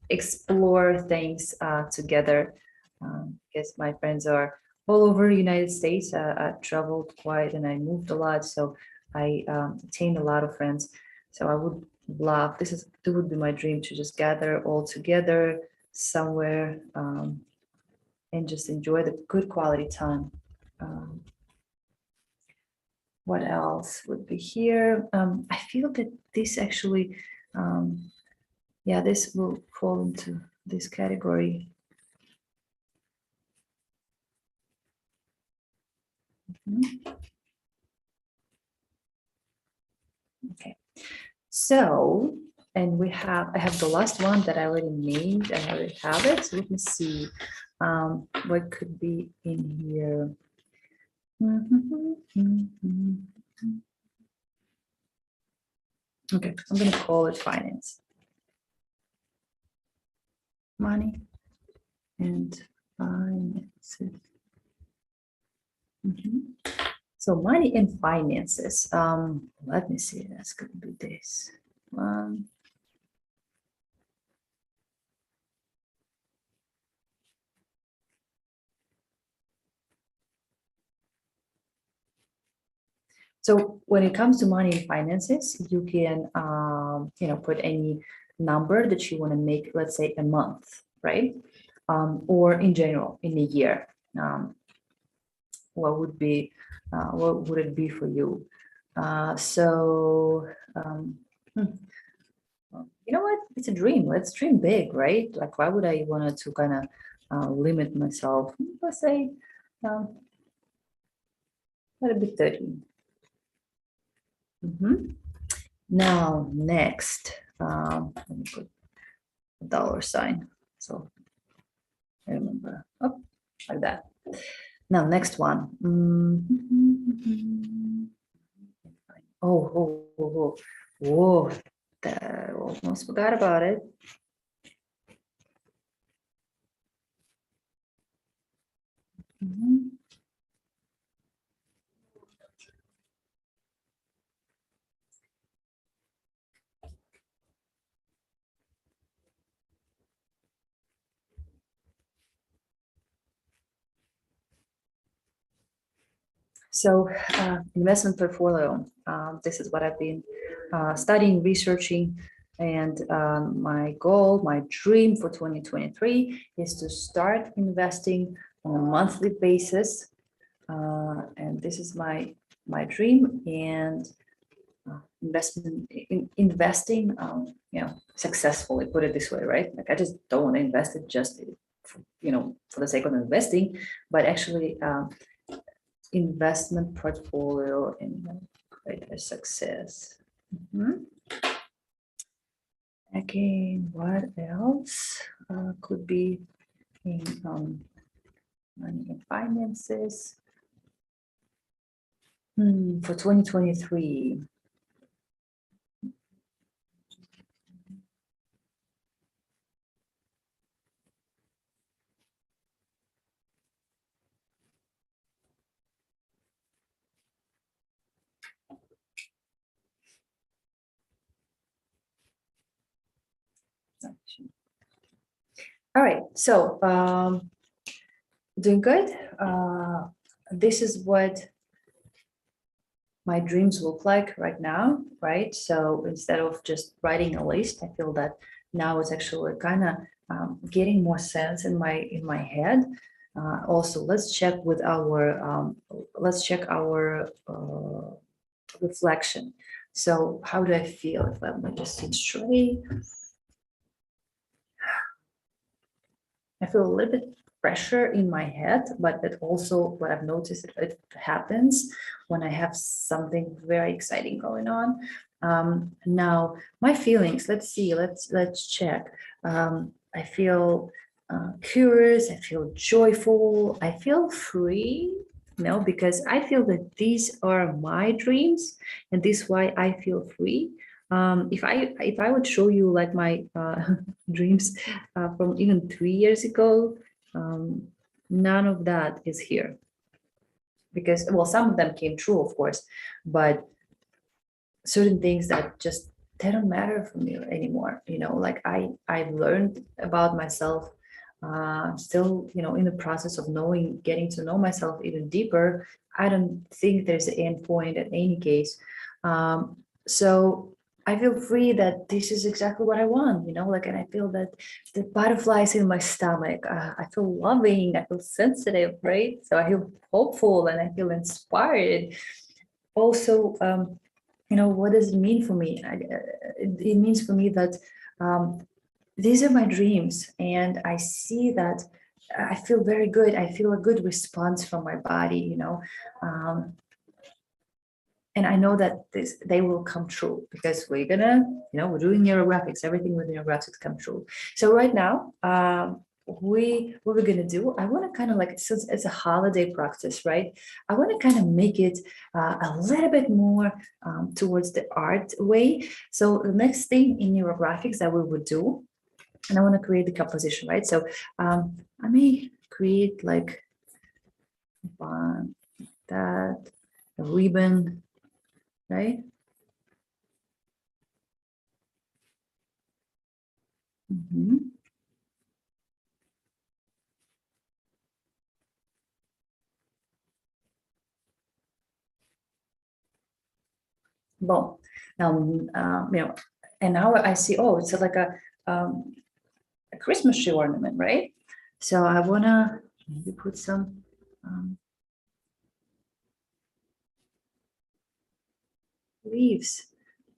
explore things together, because my friends are all over the United States. I traveled quite and I moved a lot, so I attained a lot of friends. So I would love, this would be my dream, to just gather all together somewhere, and just enjoy the good quality time. Um, what else would be here? I feel that this actually, yeah, this will fall into this category. Okay, so, and I have the last one that I already named. I already have it. So let me see what could be in here. Okay, I'm going to call it finance. Money and finances. So money and finances. Let me see. That's going to be this. So when it comes to money and finances, you can put any number that you want to make, let's say a month, right? Or in general, in a year. What would it be for you? You know what? It's a dream. Let's dream big, right? Like, why would I want to kind of limit myself? Let's say, let it be 30. Now, next, let me put a dollar sign. So I remember, oh, like that. Now, next one. Whoa, I almost forgot about it. So investment portfolio, this is what I've been studying, researching, and my goal, my dream for 2023 is to start investing on a monthly basis. And this is my dream, and investing, successfully, put it this way, right? Like, I just don't want to invest it just, for the sake of investing, but actually investment portfolio and create a success. Again, what else could be in money and finances for 2023? All right, so doing good. This is what my dreams look like right now, right? So instead of just writing a list, I feel that now it's actually kind of getting more sense in my head. Also, let's check our reflection. So how do I feel if I'm just sit straight? I feel a little bit pressure in my head, but it also, what I've noticed, it happens when I have something very exciting going on. Now, my feelings, let's see, let's check. I feel curious, I feel joyful, I feel free, No, because I feel that these are my dreams, and this is why I feel free. If I would show you like my dreams from even 3 years ago, um, none of that is here, because well, some of them came true, of course, but certain things that just they don't matter for me anymore. Like I've learned about myself, still, in the process of knowing, getting to know myself even deeper. I don't think there's an end point in any case. So I feel free that this is exactly what I want, like, and I feel that the butterflies in my stomach, I feel loving, I feel sensitive, right? So I feel hopeful and I feel inspired. Also, what does it mean for me? It means for me that these are my dreams, and I see that I feel very good. I feel a good response from my body, um, and I know that they will come true, because we're doing neurographics. Everything with neurographics come true. So right now, what we're gonna do, I want to kind of like, since it's a holiday practice, right? I want to kind of make it a little bit more towards the art way. So the next thing in neurographics that we would do, and I want to create the composition, right? So I may create like one, that, a ribbon, right? Mhm. Bon, now, and now I see, oh, it's like a Christmas tree ornament, right? So I wanna maybe put some leaves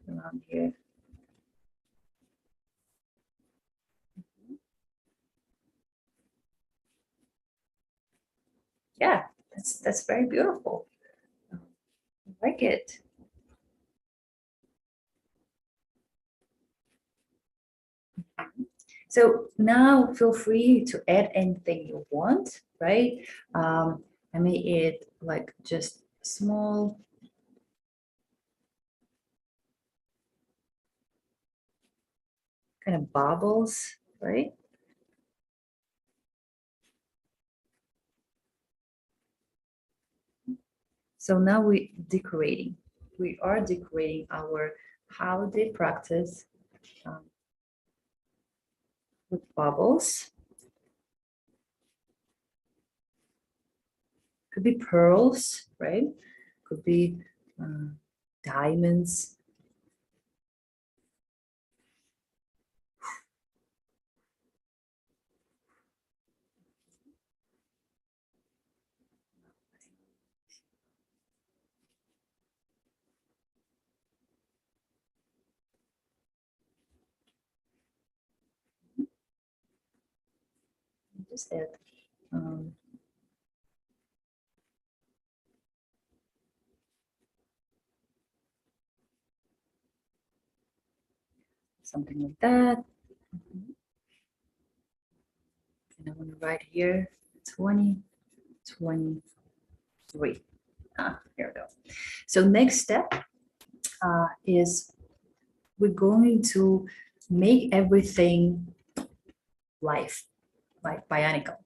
around here. Yeah, that's very beautiful. I like it. So now feel free to add anything you want, right? I may add like just small kind of bubbles, right? So now we decorating. We are decorating our holiday practice um, with bubbles. Could be pearls, right? Could be uh, diamonds. Just add um, something like that. And I want to write here 2023. Here we go. So next step is we're going to make everything live, like bionicle.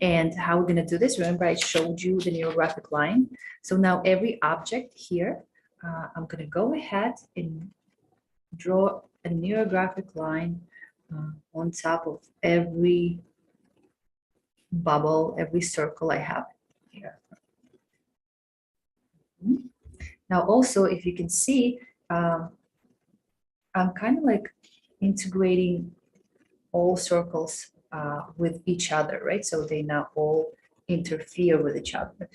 And how we're going to do this, remember I showed you the neurographic line. So now every object here, I'm going to go ahead and draw a neurographic line on top of every bubble, every circle I have here. Now also, if you can see, I'm kind of like integrating all circles with each other, right? So they now all interfere with each other.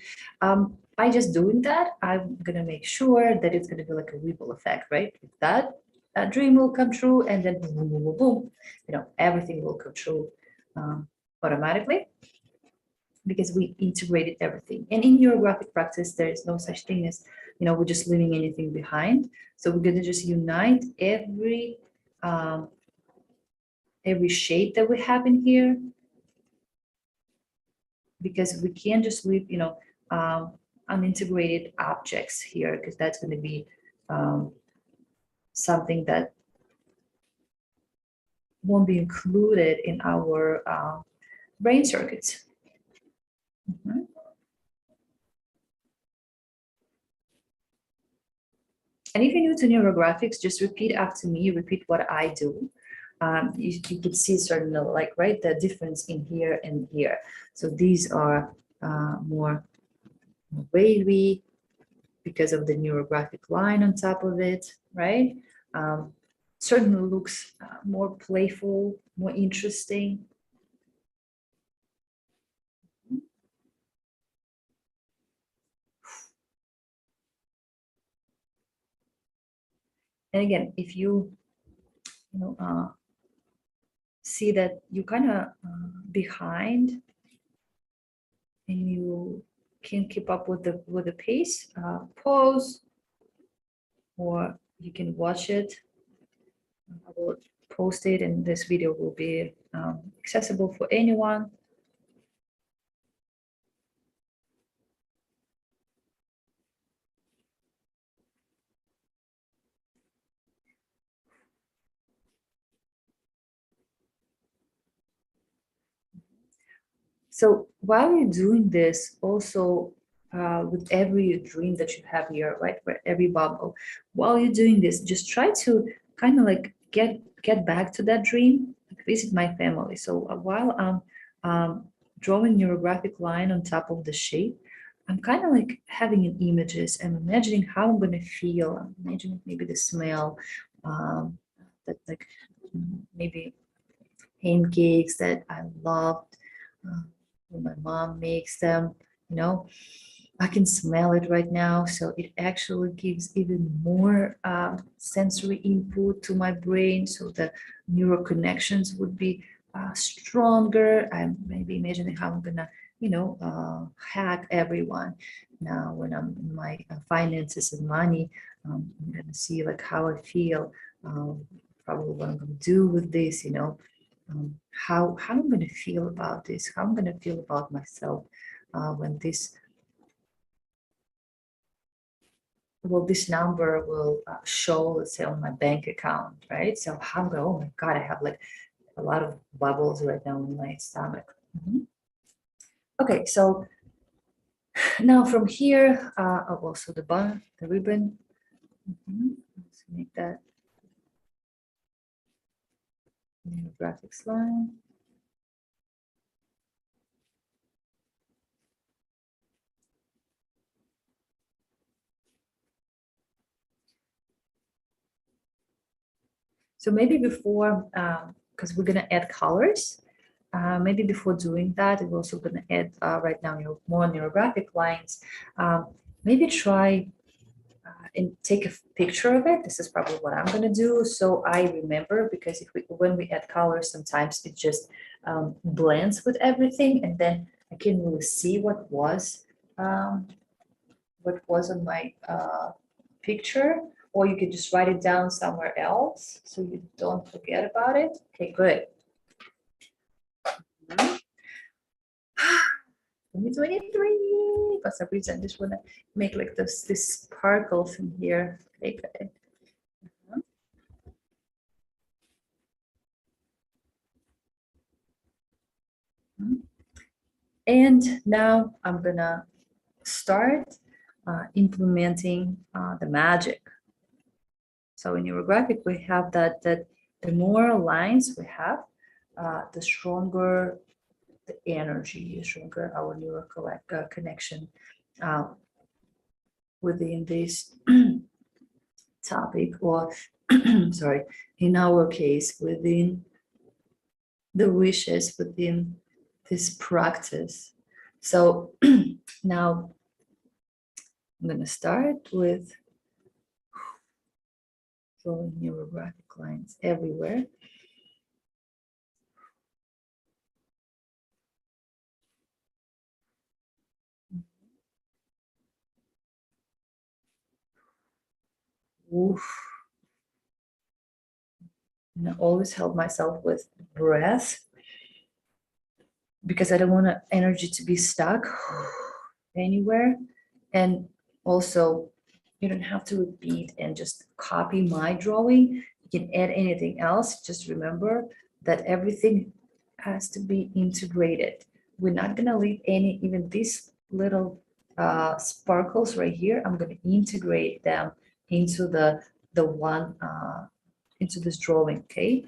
By just doing that, I'm gonna make sure that it's gonna be like a ripple effect, right? That dream will come true, and then boom, boom, boom, boom, boom, everything will come true automatically, because we integrated everything. And in your graphic practice, there is no such thing as, we're just leaving anything behind. So we're gonna just unite um, every shade that we have in here, because we can't just leave, unintegrated objects here, because that's going to be something that won't be included in our brain circuits. Mhm. And if you're new to neurographics, just repeat after me, repeat what I do. You could see certain, like, right, the difference in here and here. So these are more wavy because of the neurographic line on top of it, right? Certainly looks more playful, more interesting. And again, if you see that you kind of behind and you can't keep up with the pace, pause, or you can watch it. I will post it, and this video will be accessible for anyone. So while you're doing this, also with every dream that you have here, right, for every bubble, while you're doing this, just try to kind of like get back to that dream, like visit my family. So while I'm drawing neurographic line on top of the shape, I'm kind of like having an images and imagining how I'm gonna feel. I'm imagining maybe the smell, that like maybe pancakes that I loved. When my mom makes them, I can smell it right now. So it actually gives even more sensory input to my brain. So the neural connections would be stronger. I'm maybe imagining how I'm gonna, hack everyone. Now, when I'm in my finances and money, I'm gonna see like how I feel, probably what I'm gonna do with this, how I'm going to feel about this, how I'm going to feel about myself when this number will show, let's say, on my bank account, right? So how I'm going, oh my God, I have like a lot of bubbles right now in my stomach. Okay, so now from here, also the bun, the ribbon. Let's make that graphics line. So maybe before, because we're gonna add colors, maybe before doing that, we're also gonna add right now more neurographic lines. Maybe try and take a picture of it. This is probably what I'm gonna do, so I remember, because when we add colors, sometimes it just blends with everything, and then I can really see what was on my picture, or you could just write it down somewhere else so you don't forget about it. Okay, good. 2023. For some reason, I just want to make like this sparkles in here. Okay, good. And now I'm gonna start implementing the magic. So in neurographic, we have that the more lines we have, the stronger the energy, the stronger our neural connection within this topic, or sorry, in our case, within the wishes, within this practice. So now I'm going to start with drawing neurographic lines everywhere. Oof. And I always help myself with breath, because I don't want energy to be stuck. anywhere. And also, you don't have to repeat and just copy my drawing. You can add anything else. Just remember that everything has to be integrated. We're not gonna leave any, even these little sparkles right here. I'm gonna integrate them into the one into this drawing, okay?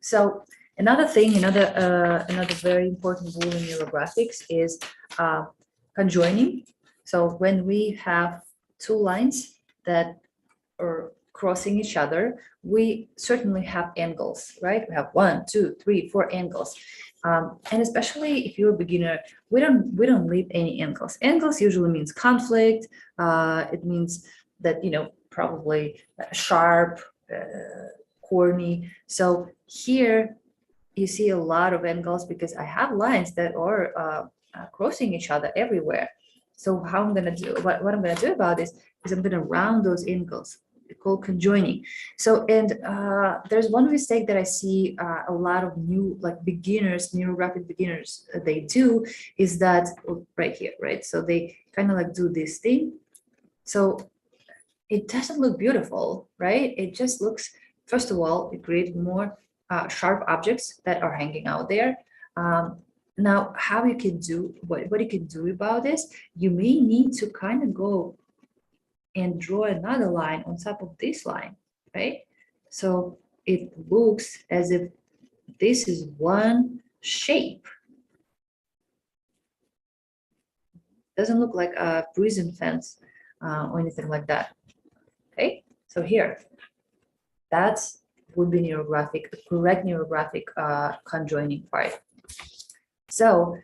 So another thing, another very important rule in neurographics is conjoining. So when we have two lines that are crossing each other, we certainly have angles, right? We have 1, 2, 3, 4 angles. And especially if you're a beginner, we don't leave any angles. Angles usually means conflict. It means that, probably sharp, corny. So here you see a lot of angles because I have lines that are crossing each other everywhere. So how I'm gonna do, what I'm gonna do about this is I'm gonna round those angles, called conjoining. So, and there's one mistake that I see a lot of new, like beginners, neurographic beginners, they do, is that right here, right? So they kind of like do this thing. So it doesn't look beautiful, right? It just looks, first of all, it creates more sharp objects that are hanging out there. Now, how you can do, what you can do about this, you may need to kind of go and draw another line on top of this line, right? So it looks as if this is one shape. Doesn't look like a prison fence or anything like that. Okay, so here, that's would be neurographic, the correct neurographic conjoining part. So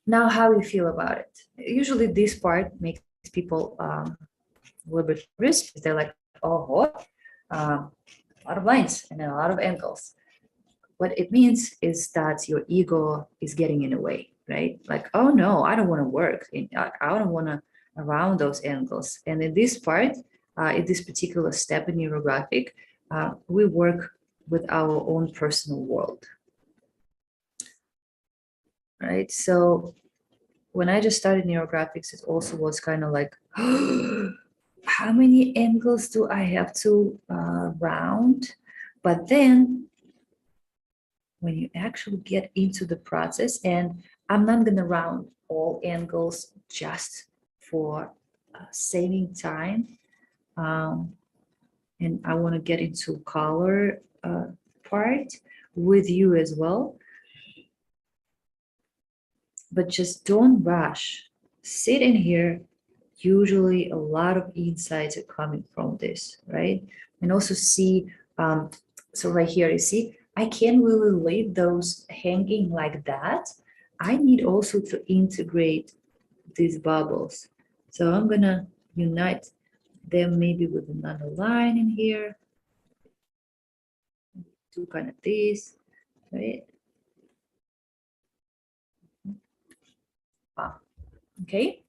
now how you feel about it? Usually this part makes people a little bit nervous. They're like, oh, a lot of lines and a lot of angles. What it means is that your ego is getting in the way, right? Like, oh no, I don't want to work. I don't want to around those angles. And in this part, in this particular step in neurographic, we work with our own personal world, right? So when I just started neurographics, it also was kind of like, how many angles do I have to round? But then when you actually get into the process, and I'm not going to round all angles just for saving time. And I want to get into color part with you as well. But just don't rush. Sit in here. Usually a lot of insights are coming from this, right? And also see, so right here, you see, I can't really leave those hanging like that. I need also to integrate these bubbles. So I'm gonna unite them maybe with another line in here. Do kind of this, right? Okay.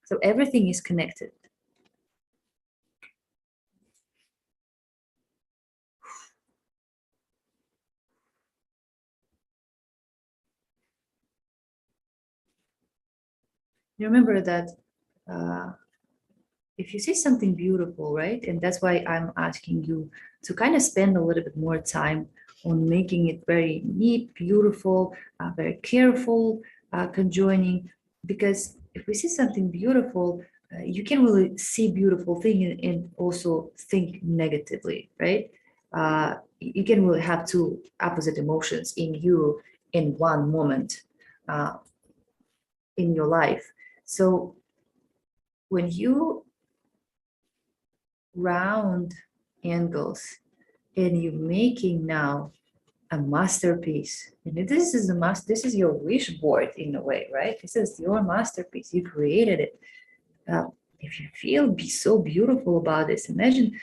So everything is connected. You remember that if you see something beautiful, right? And that's why I'm asking you to kind of spend a little bit more time on making it very neat, beautiful, very careful, conjoining, because if we see something beautiful, you can really see beautiful thing and also think negatively, right? You can really have two opposite emotions in you in one moment in your life. So when you round angles and you're making now a masterpiece, and this is this is your wish board in a way, right? This is your masterpiece, you created it. If you feel so beautiful about this, imagine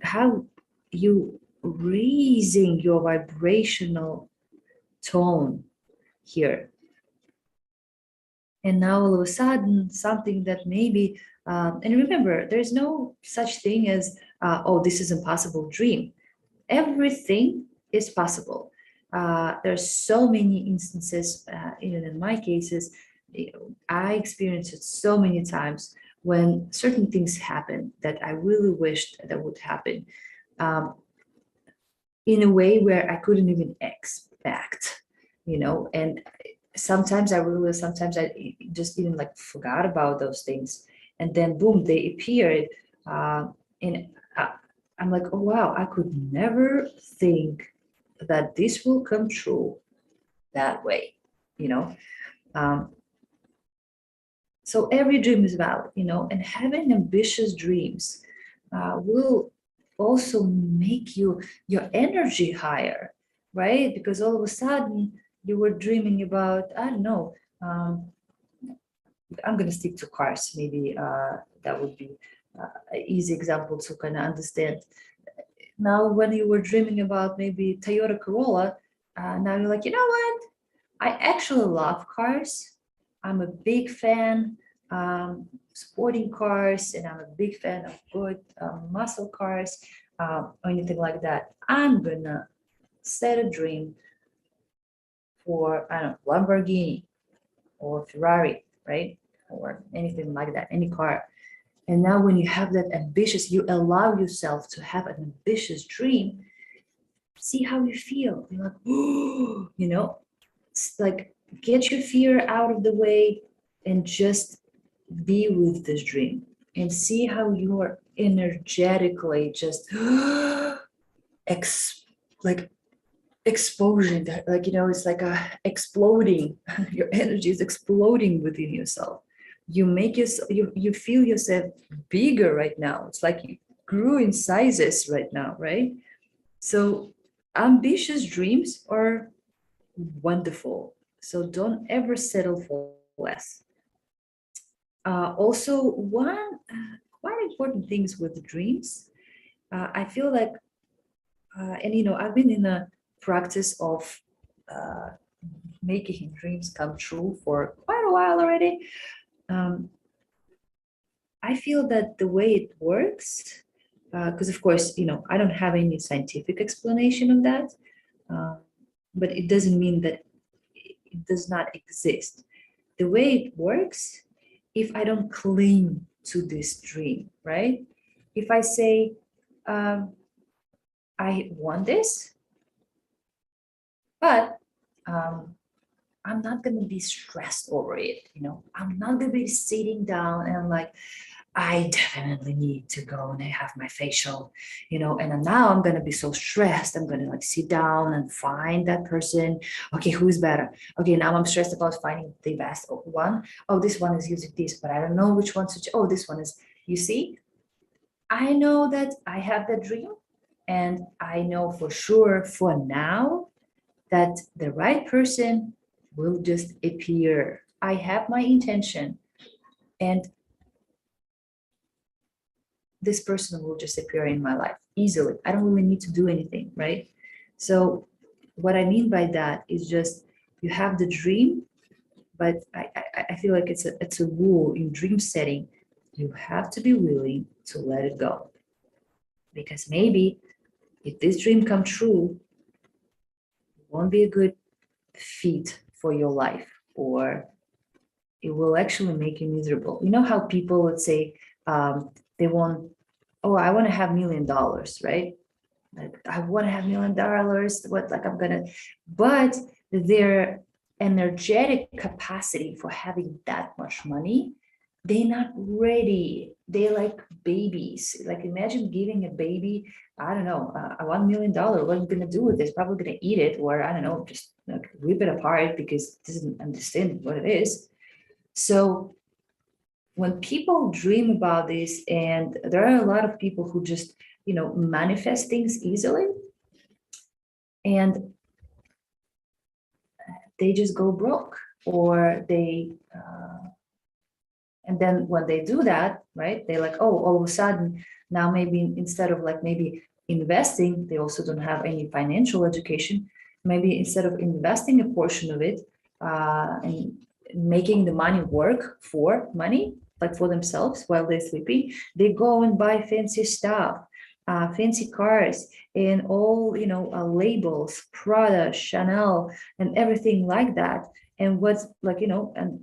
how you raising your vibrational tone here. And now all of a sudden, something that maybe, and remember, there's no such thing as, oh, this is impossible dream. Everything is possible. There's so many instances, even in my cases, I experienced it so many times when certain things happen that I really wished that would happen, um, in a way where I couldn't even expect, and sometimes I just even like forgot about those things, and then boom, they appeared, uh, and uh, I'm like, oh wow, I could never think that this will come true that way, you know. Um, so every dream is valid, and having ambitious dreams will also make your energy higher, right? Because all of a sudden you were dreaming about, I don't know, um, I'm going to stick to cars. Maybe that would be an easy example to kind of understand. Now, when you were dreaming about maybe Toyota Corolla, now you're like, you know what? I actually love cars. I'm a big fan, sporting cars, and I'm a big fan of good muscle cars, or anything like that. I'm gonna set a dream for, I don't know, Lamborghini or Ferrari, right? Or anything like that, any car. And now when you have that ambitious, you allow yourself to have an ambitious dream, see how you feel. You're like, oh, it's like get your fear out of the way and just be with this dream and see how you are energetically just ex like explosion that, like, it's like a exploding. Your energy is exploding within yourself. You make yourself, you feel yourself bigger right now. It's like you grew in sizes right now, right? So ambitious dreams are wonderful. So don't ever settle for less. Also, one quite important things with dreams, I feel like, and I've been in a practice of uh, making dreams come true for quite a while already. Um, I feel that the way it works, because of course, I don't have any scientific explanation of that, uh, but it doesn't mean that it does not exist. The way it works, if I don't cling to this dream, right? If I say, um, I want this, but I'm not going to be stressed over it. I'm not going to be sitting down and like, I definitely need to go and have my facial, and then now I'm going to be so stressed. I'm going to like sit down and find that person. Okay, who's better? Okay, now I'm stressed about finding the best one. Oh, this one is using this, but I don't know which one to. Oh, this one is, you see, I know that I have that dream, and I know for sure for now that the right person will just appear. I have my intention, and this person will just appear in my life easily. I don't really need to do anything, right? So what I mean by that is just you have the dream, but I feel like it's a rule in dream setting. You have to be willing to let it go, because maybe if this dream come true, it won't be a good fit for your life, or it will actually make you miserable. You know how people would say, they want, oh, I want to have $1 million, right? Like, I want to have $1 million. What, like, I'm gonna, but their energetic capacity for having that much money, they're not ready. They're like babies. Like, imagine giving a baby, I don't know, a $1 million. What are you gonna do with this? Probably gonna eat it, or I don't know, just like rip it apart because it doesn't understand what it is. So when people dream about this, and there are a lot of people who just, manifest things easily, and they just go broke, or they And then when they do that, right, they're like, oh, all of a sudden, now maybe instead of like maybe investing, they also don't have any financial education. Maybe instead of investing a portion of it and making the money work for money, like for themselves while they're sleeping, they go and buy fancy stuff, fancy cars, and all, labels, Prada, Chanel, and everything like that. And what's like, and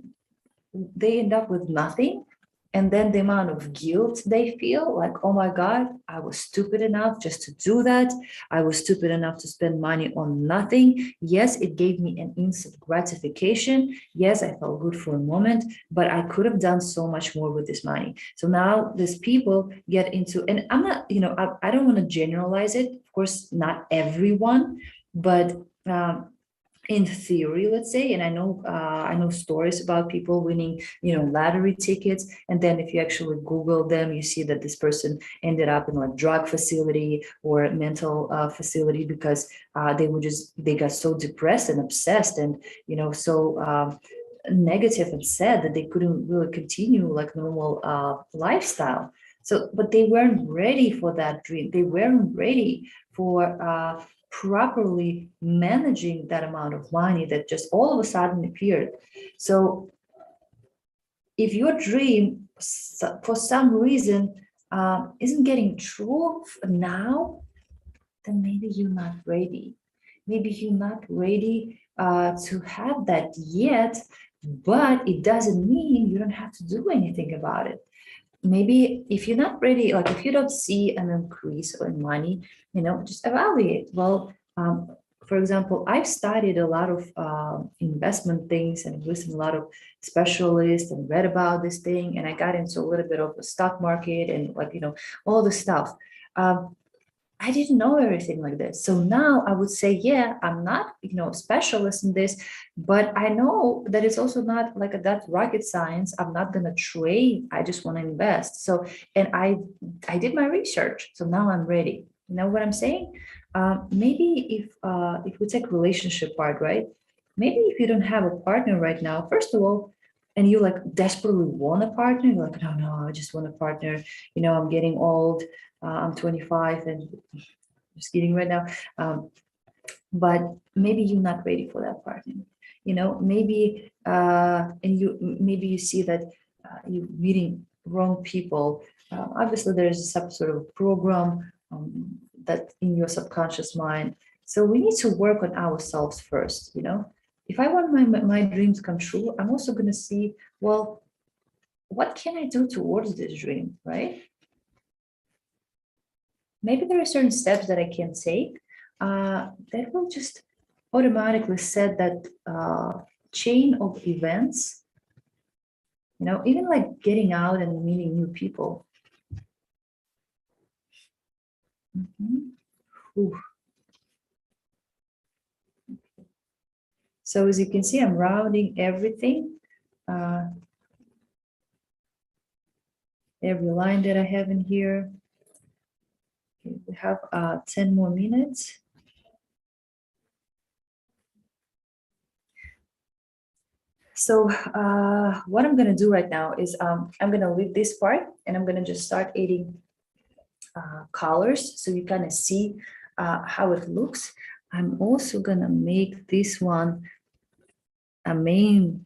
they end up with nothing. And then the amount of guilt they feel, like, oh my God, I was stupid enough just to do that. I was stupid enough to spend money on nothing. Yes, it gave me an instant gratification. Yes, I felt good for a moment, but I could have done so much more with this money. So now these people get into, and I'm not, I don't want to generalize it. Of course, not everyone, but in theory, let's say, and I know stories about people winning, lottery tickets, and then if you actually Google them, you see that this person ended up in like drug facility or mental facility because they got so depressed and obsessed and so negative and sad that they couldn't really continue like normal lifestyle. So, but they weren't ready for that dream. They weren't ready for properly managing that amount of money that just all of a sudden appeared. So if your dream for some reason isn't getting true now, then maybe you're not ready. Maybe you're not ready to have that yet, but it doesn't mean you don't have to do anything about it. Maybe if you're not ready, like if you don't see an increase in money, just evaluate. Well, for example, I've studied a lot of investment things and listened to a lot of specialists and read about this thing, and I got into a little bit of the stock market and like all the stuff. I didn't know everything like this. So now I would say, yeah, I'm not, a specialist in this, but I know that it's also not like that rocket science. I'm not going to trade. I just want to invest. So, and I did my research. So now I'm ready. You know what I'm saying? Maybe if we take relationship part, right? Maybe if you don't have a partner right now, first of all, and you like desperately want a partner, you're like, no, I just want a partner. I'm getting old. I'm 25 and just kidding right now. But maybe you're not ready for that partner. Maybe maybe you see that you're meeting wrong people. Obviously, there's some sort of program that in your subconscious mind. So we need to work on ourselves first. If I want my dreams come true, I'm also going to see, well, what can I do towards this dream, right? Maybe there are certain steps that I can take that will just automatically set that chain of events, even like getting out and meeting new people. So as you can see, I'm rounding everything, every line that I have in here. Okay, we have 10 more minutes. So what I'm going to do right now is I'm going to leave this part and I'm going to just start adding colors so you kind of see how it looks. I'm also going to make this one a main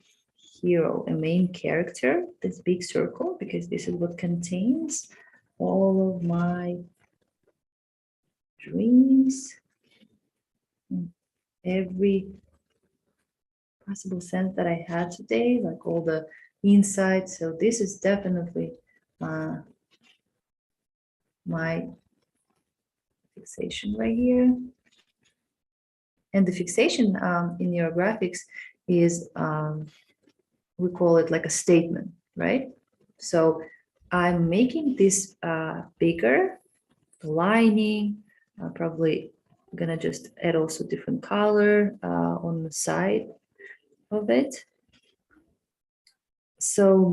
hero, a main character, this big circle, because this is what contains all of my dreams, every possible sense that I had today, like all the insights. So this is definitely my fixation right here. And the fixation in Neurographics is, we call it like a statement, right? So I'm making this bigger, lining, probably gonna just add also different color on the side of it. So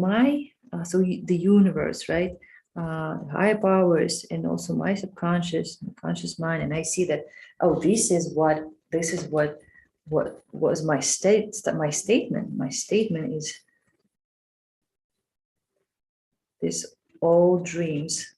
the universe, right? Higher powers and also my subconscious, conscious mind, and I see that, oh, this is what was my statement. My statement is these old dreams.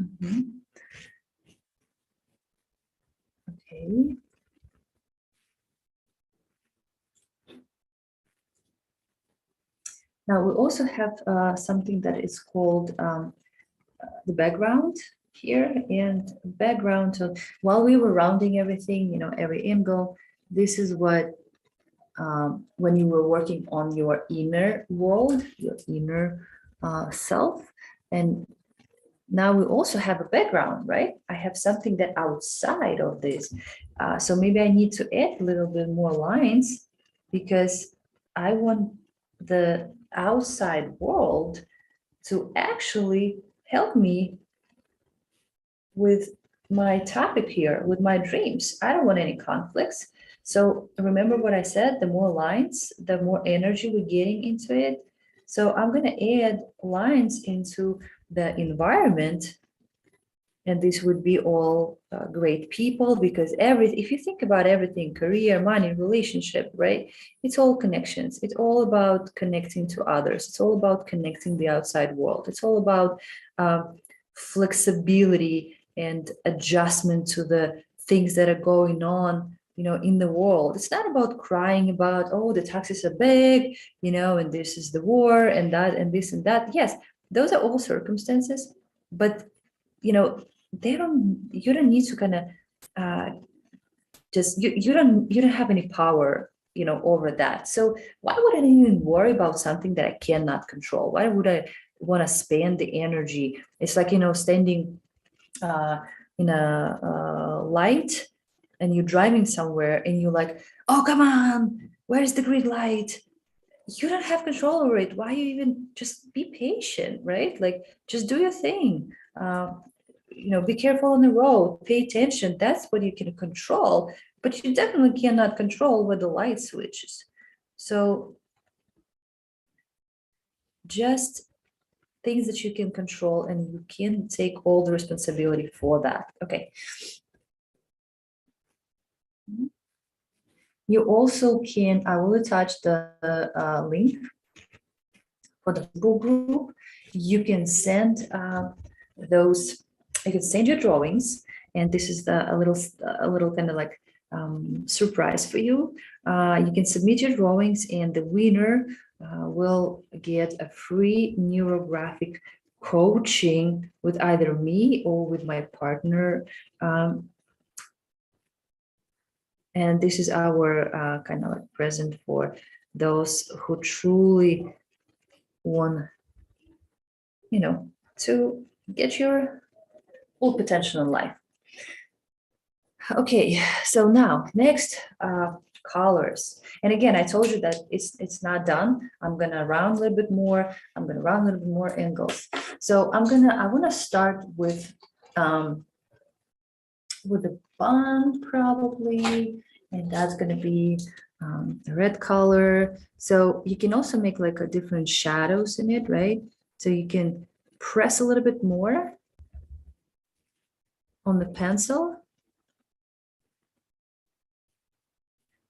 Mhm. Okay. Now we also have something that is called the background here, and background. So while we were rounding everything, every angle, this is what when you were working on your inner world, your inner self, and now we also have a background, right? I have something that outside of this. So maybe I need to add a little bit more lines because I want the outside world to actually help me with my topic here, with my dreams. I don't want any conflicts. So remember what I said, the more lines, the more energy we're getting into it. So I'm going to add lines into the environment, and this would be all great people, because if you think about everything, career, money, relationship, right, it's all connections. It's all about connecting to others. It's all about connecting the outside world. It's all about flexibility and adjustment to the things that are going on in the world. It's not about crying about, oh, the taxes are big, and this is the war and that and this and that. Yes, those are all circumstances, but you don't need to kind of just you don't have any power over that. So why would I even worry about something that I cannot control? Why would I want to spend the energy? It's like standing in a light, and you're driving somewhere and you're like, oh, come on, where's the green light? You don't have control over it. Why you even just be patient, right? Like, just do your thing. Be careful on the road, pay attention. That's what you can control, but you definitely cannot control where the light switches. So just things that you can control, and you can take all the responsibility for that. Okay. You also can, I will attach the link for the Google group. You can send you can send your drawings, and this is a little kind of like surprise for you. You can submit your drawings, and the winner will get a free neurographic coaching with either me or with my partner. And this is our kind of like present for those who truly want, to get your full potential in life. Okay, so now next, colors. And again, I told you that it's not done. I'm gonna round a little bit more. I'm gonna round a little bit more angles. So I want to start with the bond probably, and that's gonna be the red color. So you can also make like a different shadows in it, right? So you can press a little bit more on the pencil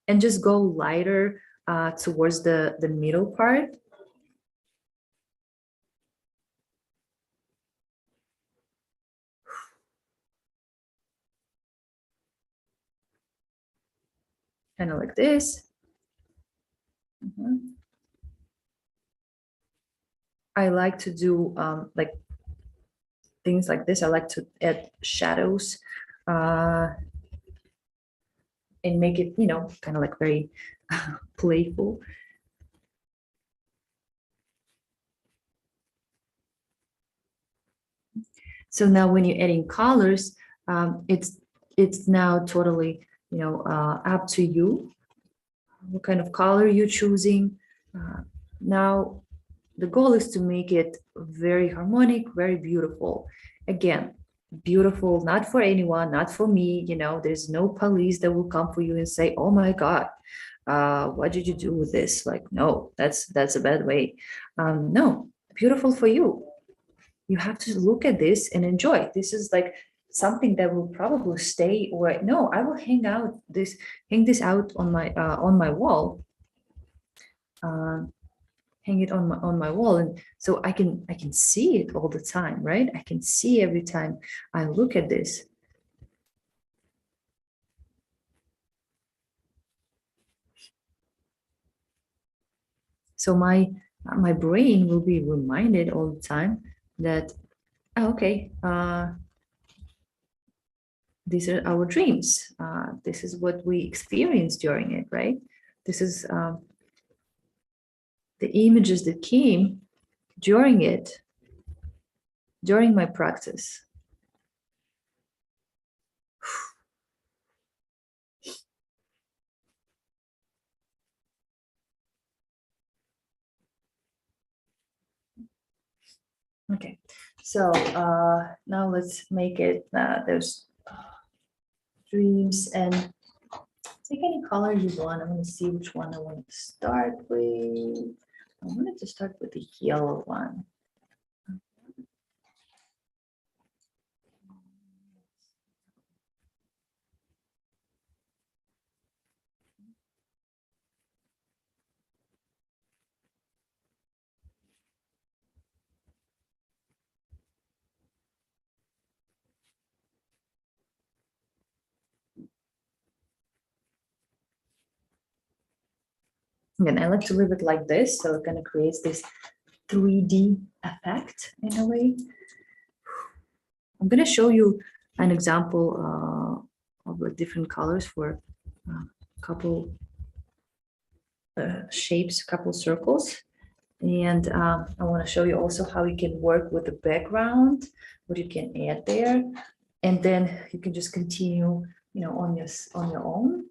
and just go lighter towards the middle part. Kind of like this. I like to do like things like this. I like to add shadows and make it, kind of like very playful. So now when you're adding colors, it's now totally, up to you what kind of color you're choosing. Now, the goal is to make it very harmonic, very beautiful. Again, beautiful, not for anyone, not for me. There's no police that will come for you and say, oh my God, what did you do with this? Like, no, that's a bad way. No, beautiful for you. you have to look at this and enjoy. This is like something that will probably stay, or no, I will hang this out on my wall, hang it on my wall, and so I can see it all the time, right? I can see every time I look at this. So my brain will be reminded all the time that, oh, okay, these are our dreams. This is what we experienced during it, right? This is the images that came during it, during my practice. Okay, so now let's make it those dreams, and take any color you want. I'm going to see which one I want to start with. I wanted to start with the yellow one. Again, I like to leave it like this, so it kind of creates this 3D effect in a way. I'm going to show you an example of the different colors for a couple shapes, a couple circles. And I want to show you also how you can work with the background, what you can add there. And then you can just continue, on your own.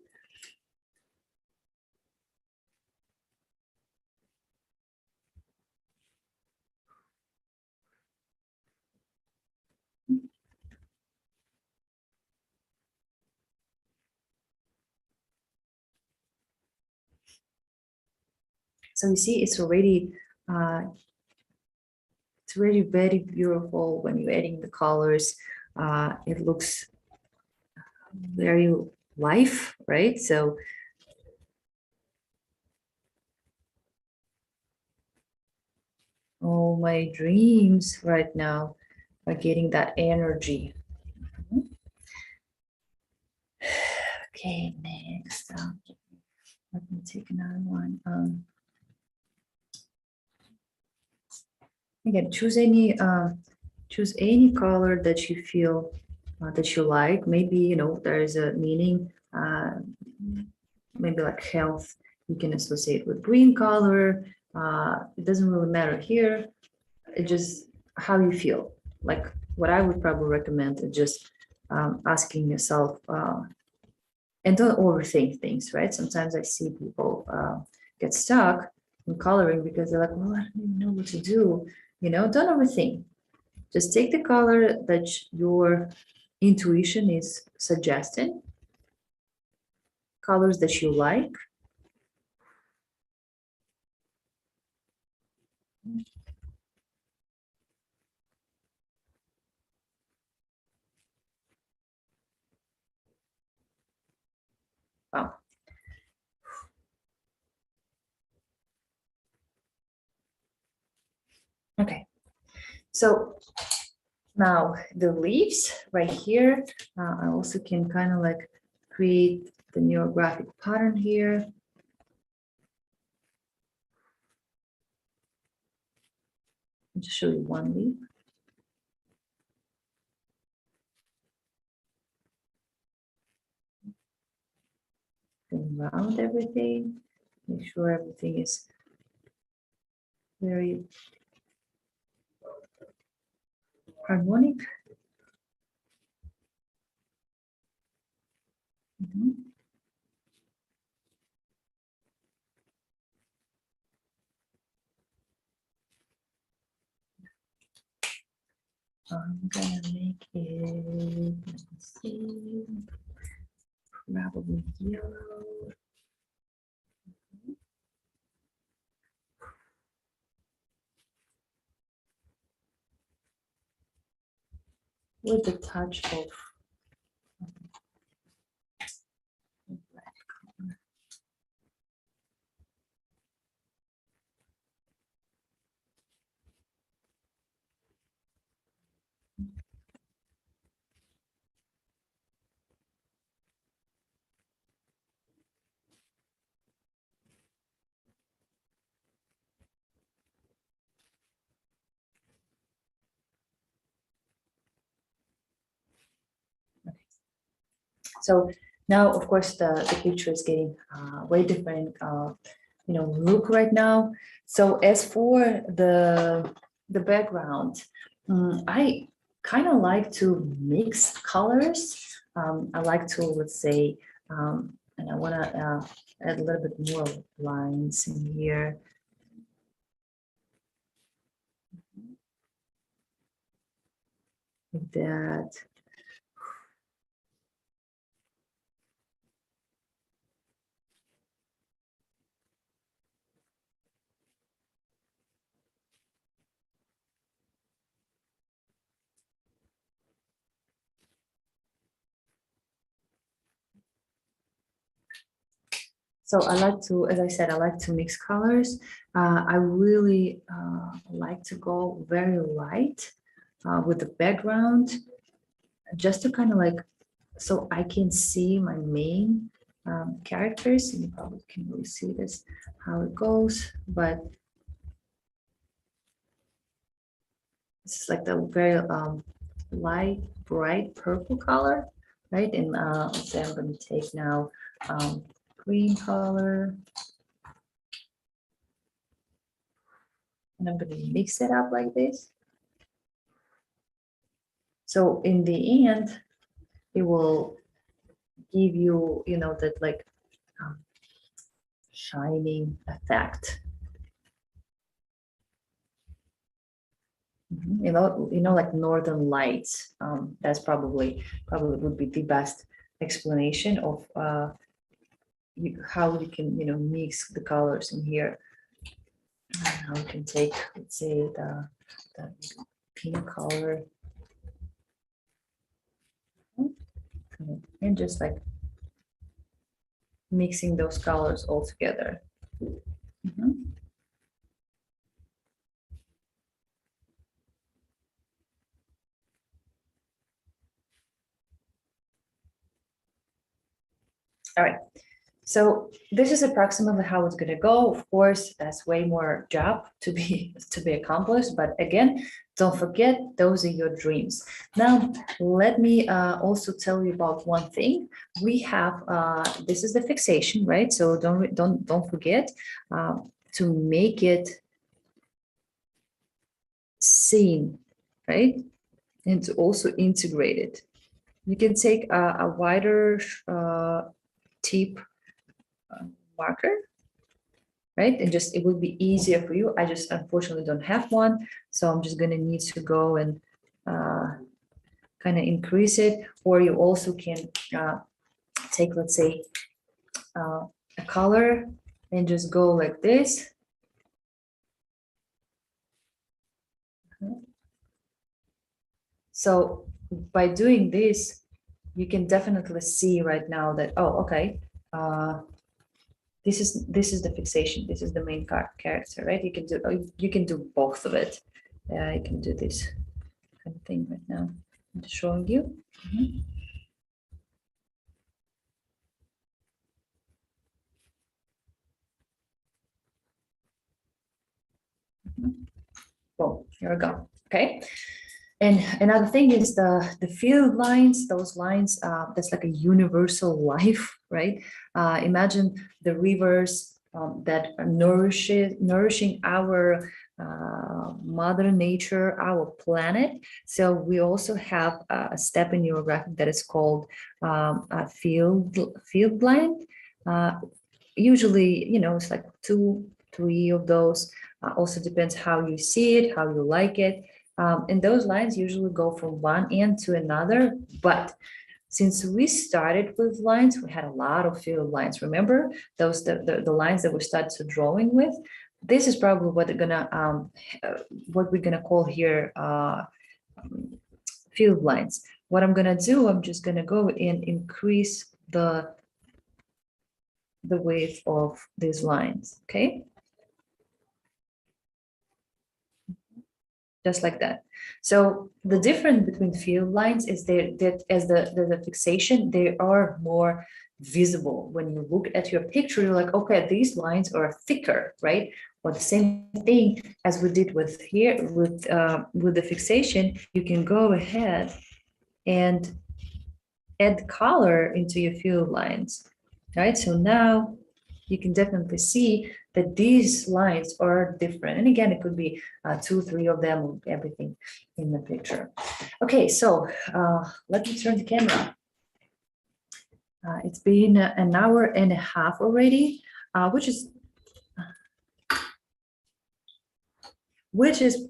So you see, it's already very beautiful when you're adding the colors. It looks very life, right? So all my dreams right now are getting that energy. Okay, next. Let me take another one. Again, choose any color that you feel that you like. Maybe there is a meaning. Maybe like health, you can associate with green color. It doesn't really matter here. It just how you feel. Like what I would probably recommend is just asking yourself, and don't overthink things, right? Sometimes I see people get stuck in coloring because they're like, well, I don't even know what to do. Don't overthink. Just take the color that your intuition is suggesting, colors that you like. Wow. Okay. So now the leaves right here, I also can kind of like create the neurographic pattern here. I'll just show you one leaf. Go around everything, make sure everything is very harmonic. I'm gonna make it, let's see, probably yellow. with the touch of black color. So now, of course, the picture is getting way different, look right now. So as for the background, I kind of like to mix colors. I like to, let's say, and I want to add a little bit more lines in here. Like that. So I like to, as I said, I like to mix colors. I really like to go very light with the background, just to kind of like, so I can see my main characters. And you probably can really see this, how it goes, but this is like the very light, bright purple color, right? And let's say I'm going to take now green color. And I'm going to mix it up like this. So in the end, it will give you, that like shining effect. Like northern lights. That's probably would be the best explanation of how you can, mix the colors in here. Now you can take, let's say, the pink color and just like mixing those colors all together. All right. So this is approximately how it's going to go. Of course, that's way more job to be accomplished. But again, don't forget, those are your dreams. Now, let me also tell you about one thing. We have this is the fixation, right? So don't forget to make it seen, right? And to also integrate it. You can take a wider tip marker, right? And just, it will be easier for you. I just unfortunately don't have one. So I'm just going to need to go and kind of increase it. Or you also can take, let's say, a color and just go like this. So by doing this, you can definitely see right now that, oh, okay, this is the fixation. This is the main character, right? You can do both of it. You can do this kind of thing right now. I'm just showing you. Boom, here we go. Okay. And another thing is the field lines, those lines, that's like a universal life, right? Imagine the rivers that are nourishing our mother nature, our planet. So we also have a step in neurographic that is called a field line. Usually, it's like 2-3 of those. Also depends how you see it, how you like it. And those lines usually go from one end to another. But since we started with lines, we had a lot of field lines. Remember those the lines that we started to drawing with? This is probably what we're gonna call here field lines. What I'm gonna do, I'm just gonna go and increase the width of these lines, okay? Just like that. So the difference between field lines is that as the fixation, they are more visible. When you look at your picture, you're like, okay, these lines are thicker, right? Or the same thing as we did with here with the fixation, you can go ahead and add color into your field lines, right? So now you can definitely see that these lines are different. And again, it could be 2, 3 of them, everything in the picture. Okay, so let me turn the camera. It's been an hour and a half already, which is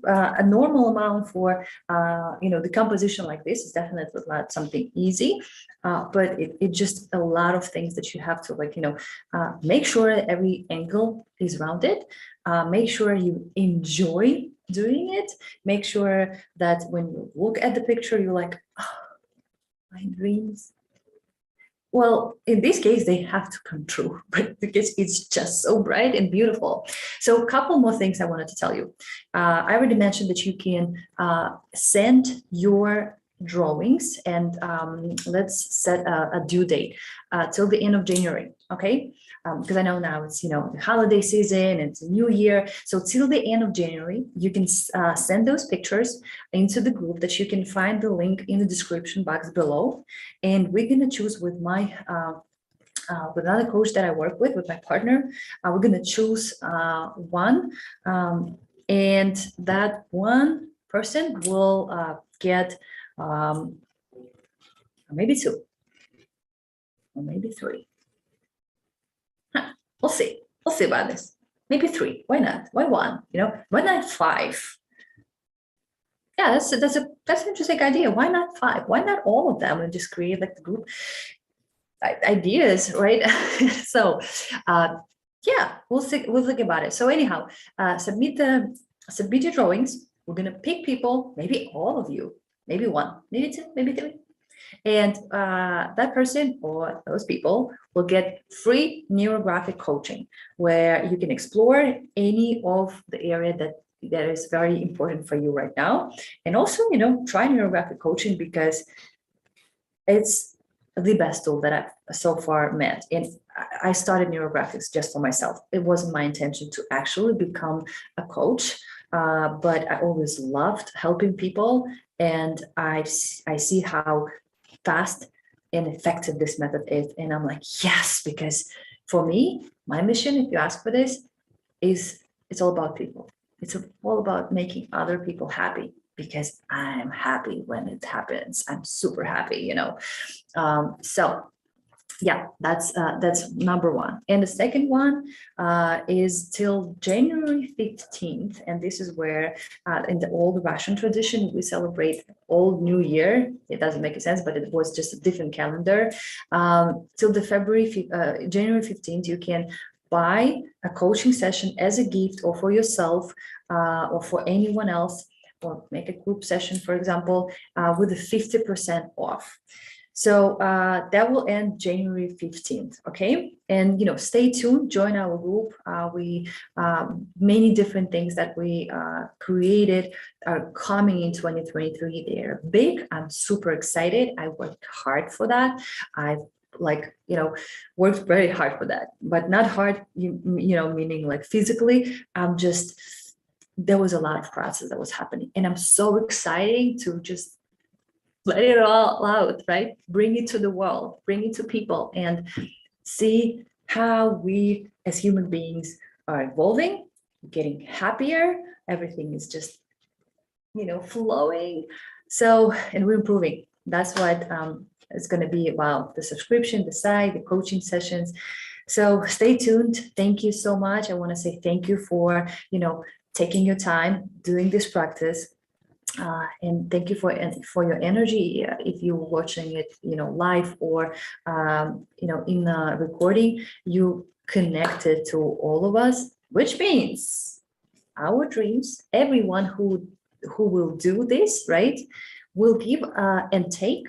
a normal amount for, the composition like this is definitely not something easy, but it's just a lot of things that you have to make sure that every angle is rounded, make sure you enjoy doing it, make sure that when you look at the picture, you're like, oh, my dreams. Well, in this case, they have to come true, but because it's just so bright and beautiful. So a couple more things I wanted to tell you. I already mentioned that you can send your drawings and let's set a due date till the end of January, okay? Because I know now it's, the holiday season, it's a new year. So till the end of January, you can send those pictures into the group that you can find the link in the description box below. And we're going to choose with my with another coach that I work with my partner, we're going to choose one, and that one person will get maybe 2 or maybe 3. We'll see. We'll see about this. Maybe 3. Why not? Why 1? Why not 5? Yeah, that's an interesting idea. Why not 5? Why not all of them and just create like the group ideas, right? So, yeah, we'll think about it. So anyhow, submit your drawings. We're gonna pick people, maybe all of you, maybe 1, maybe 2, maybe 3. And that person or those people will get free neurographic coaching where you can explore any of the area that is very important for you right now. And also, try neurographic coaching because it's the best tool that I've so far met. And I started Neurographics just for myself. It wasn't my intention to actually become a coach, but I always loved helping people. And I see how fast and effective this method is. And I'm like, yes, because for me, my mission, if you ask for this, is it's all about people. It's all about making other people happy because I'm happy when it happens. I'm super happy, So yeah, that's number 1. And the second one is till January 15th. And this is where in the old Russian tradition, we celebrate Old New Year. It doesn't make sense, but it was just a different calendar. Till the January 15th, you can buy a coaching session as a gift or for yourself or for anyone else, or make a group session, for example, with a 50% off. So that will end January 15th, okay? And, stay tuned, join our group. We many different things that we created are coming in 2023. They're big. I'm super excited. I worked hard for that. I've worked very hard for that, but not hard, meaning like physically. There was a lot of process that was happening, and I'm so excited to just let it all out, right? Bring it to the world, bring it to people, and see how we as human beings are evolving, getting happier. Everything is just, flowing. So, and we're improving. That's what it's going to be about: the subscription, the site, the coaching sessions. So stay tuned. Thank you so much. I want to say thank you for, taking your time doing this practice. And thank you for your energy. If you're watching it, live or, in a recording, you connected to all of us, which means our dreams, everyone who will do this, right, will give and take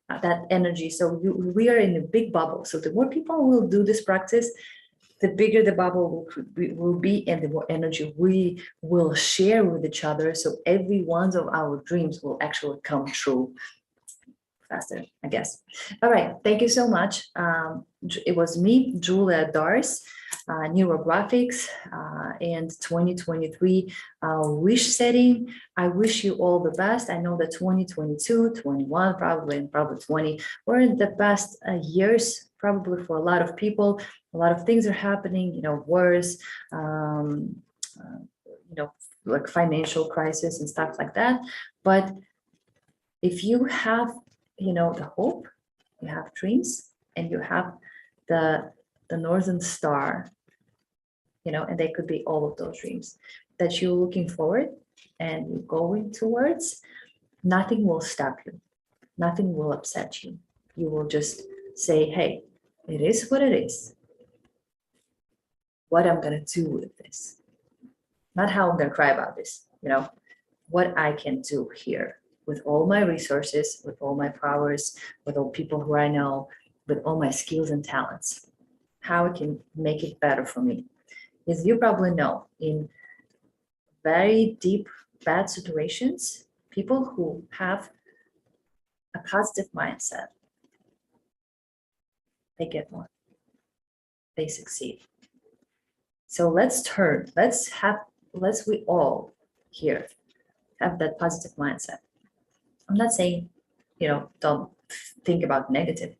that energy. So we are in a big bubble. So the more people will do this practice, the bigger the bubble will be, and the more energy we will share with each other. So every one of our dreams will actually come true faster, I guess. All right, thank you so much. It was me, Julia Dars, Neurographics, and 2023 wish setting. I wish you all the best. I know that 2022, 21, probably, and probably 20 were the best years, probably for a lot of people. A lot of things are happening, wars, like financial crisis and stuff like that. But if you have the hope, you have dreams, and you have the northern star, and they could be all of those dreams that you're looking forward and you're going towards, nothing will stop you, nothing will upset you. You will just say, hey, it is what it is. What I'm going to do with this, not how I'm going to cry about this, what I can do here with all my resources, with all my powers, with all people who I know, with all my skills and talents, how I can make it better for me. As you probably know, in very deep, bad situations, people who have a positive mindset, they get more, they succeed. So let's we all here have that positive mindset. I'm not saying, don't think about negative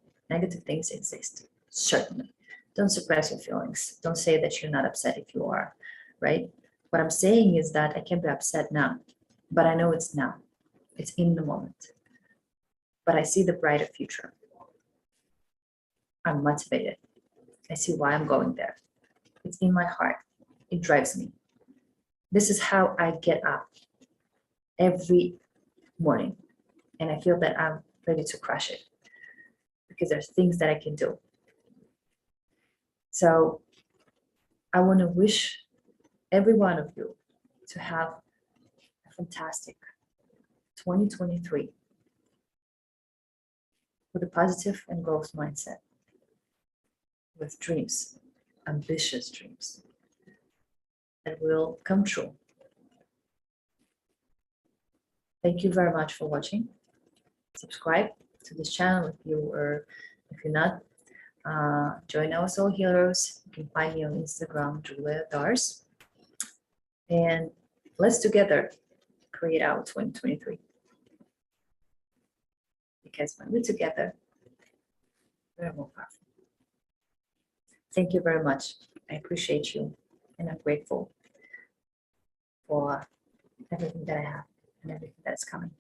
things exist, certainly. Don't suppress your feelings. Don't say that you're not upset if you are, right? What I'm saying is that I can be upset now, but I know it's now. It's in the moment. But I see the brighter future. I'm motivated. I see why I'm going there. It's in my heart. It drives me. This is how I get up every morning. And I feel that I'm ready to crush it because there's things that I can do. So I want to wish every one of you to have a fantastic 2023 with a positive and growth mindset, with dreams, ambitious dreams that will come true. Thank you very much for watching. Subscribe to this channel if you're not. Join our Soul Healers. You can find me on Instagram, Julia Dars. And let's together create our 2023. Because when we're together, we're more powerful. Thank you very much. I appreciate you, and I'm grateful for everything that I have and everything that's coming.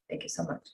Thank you so much.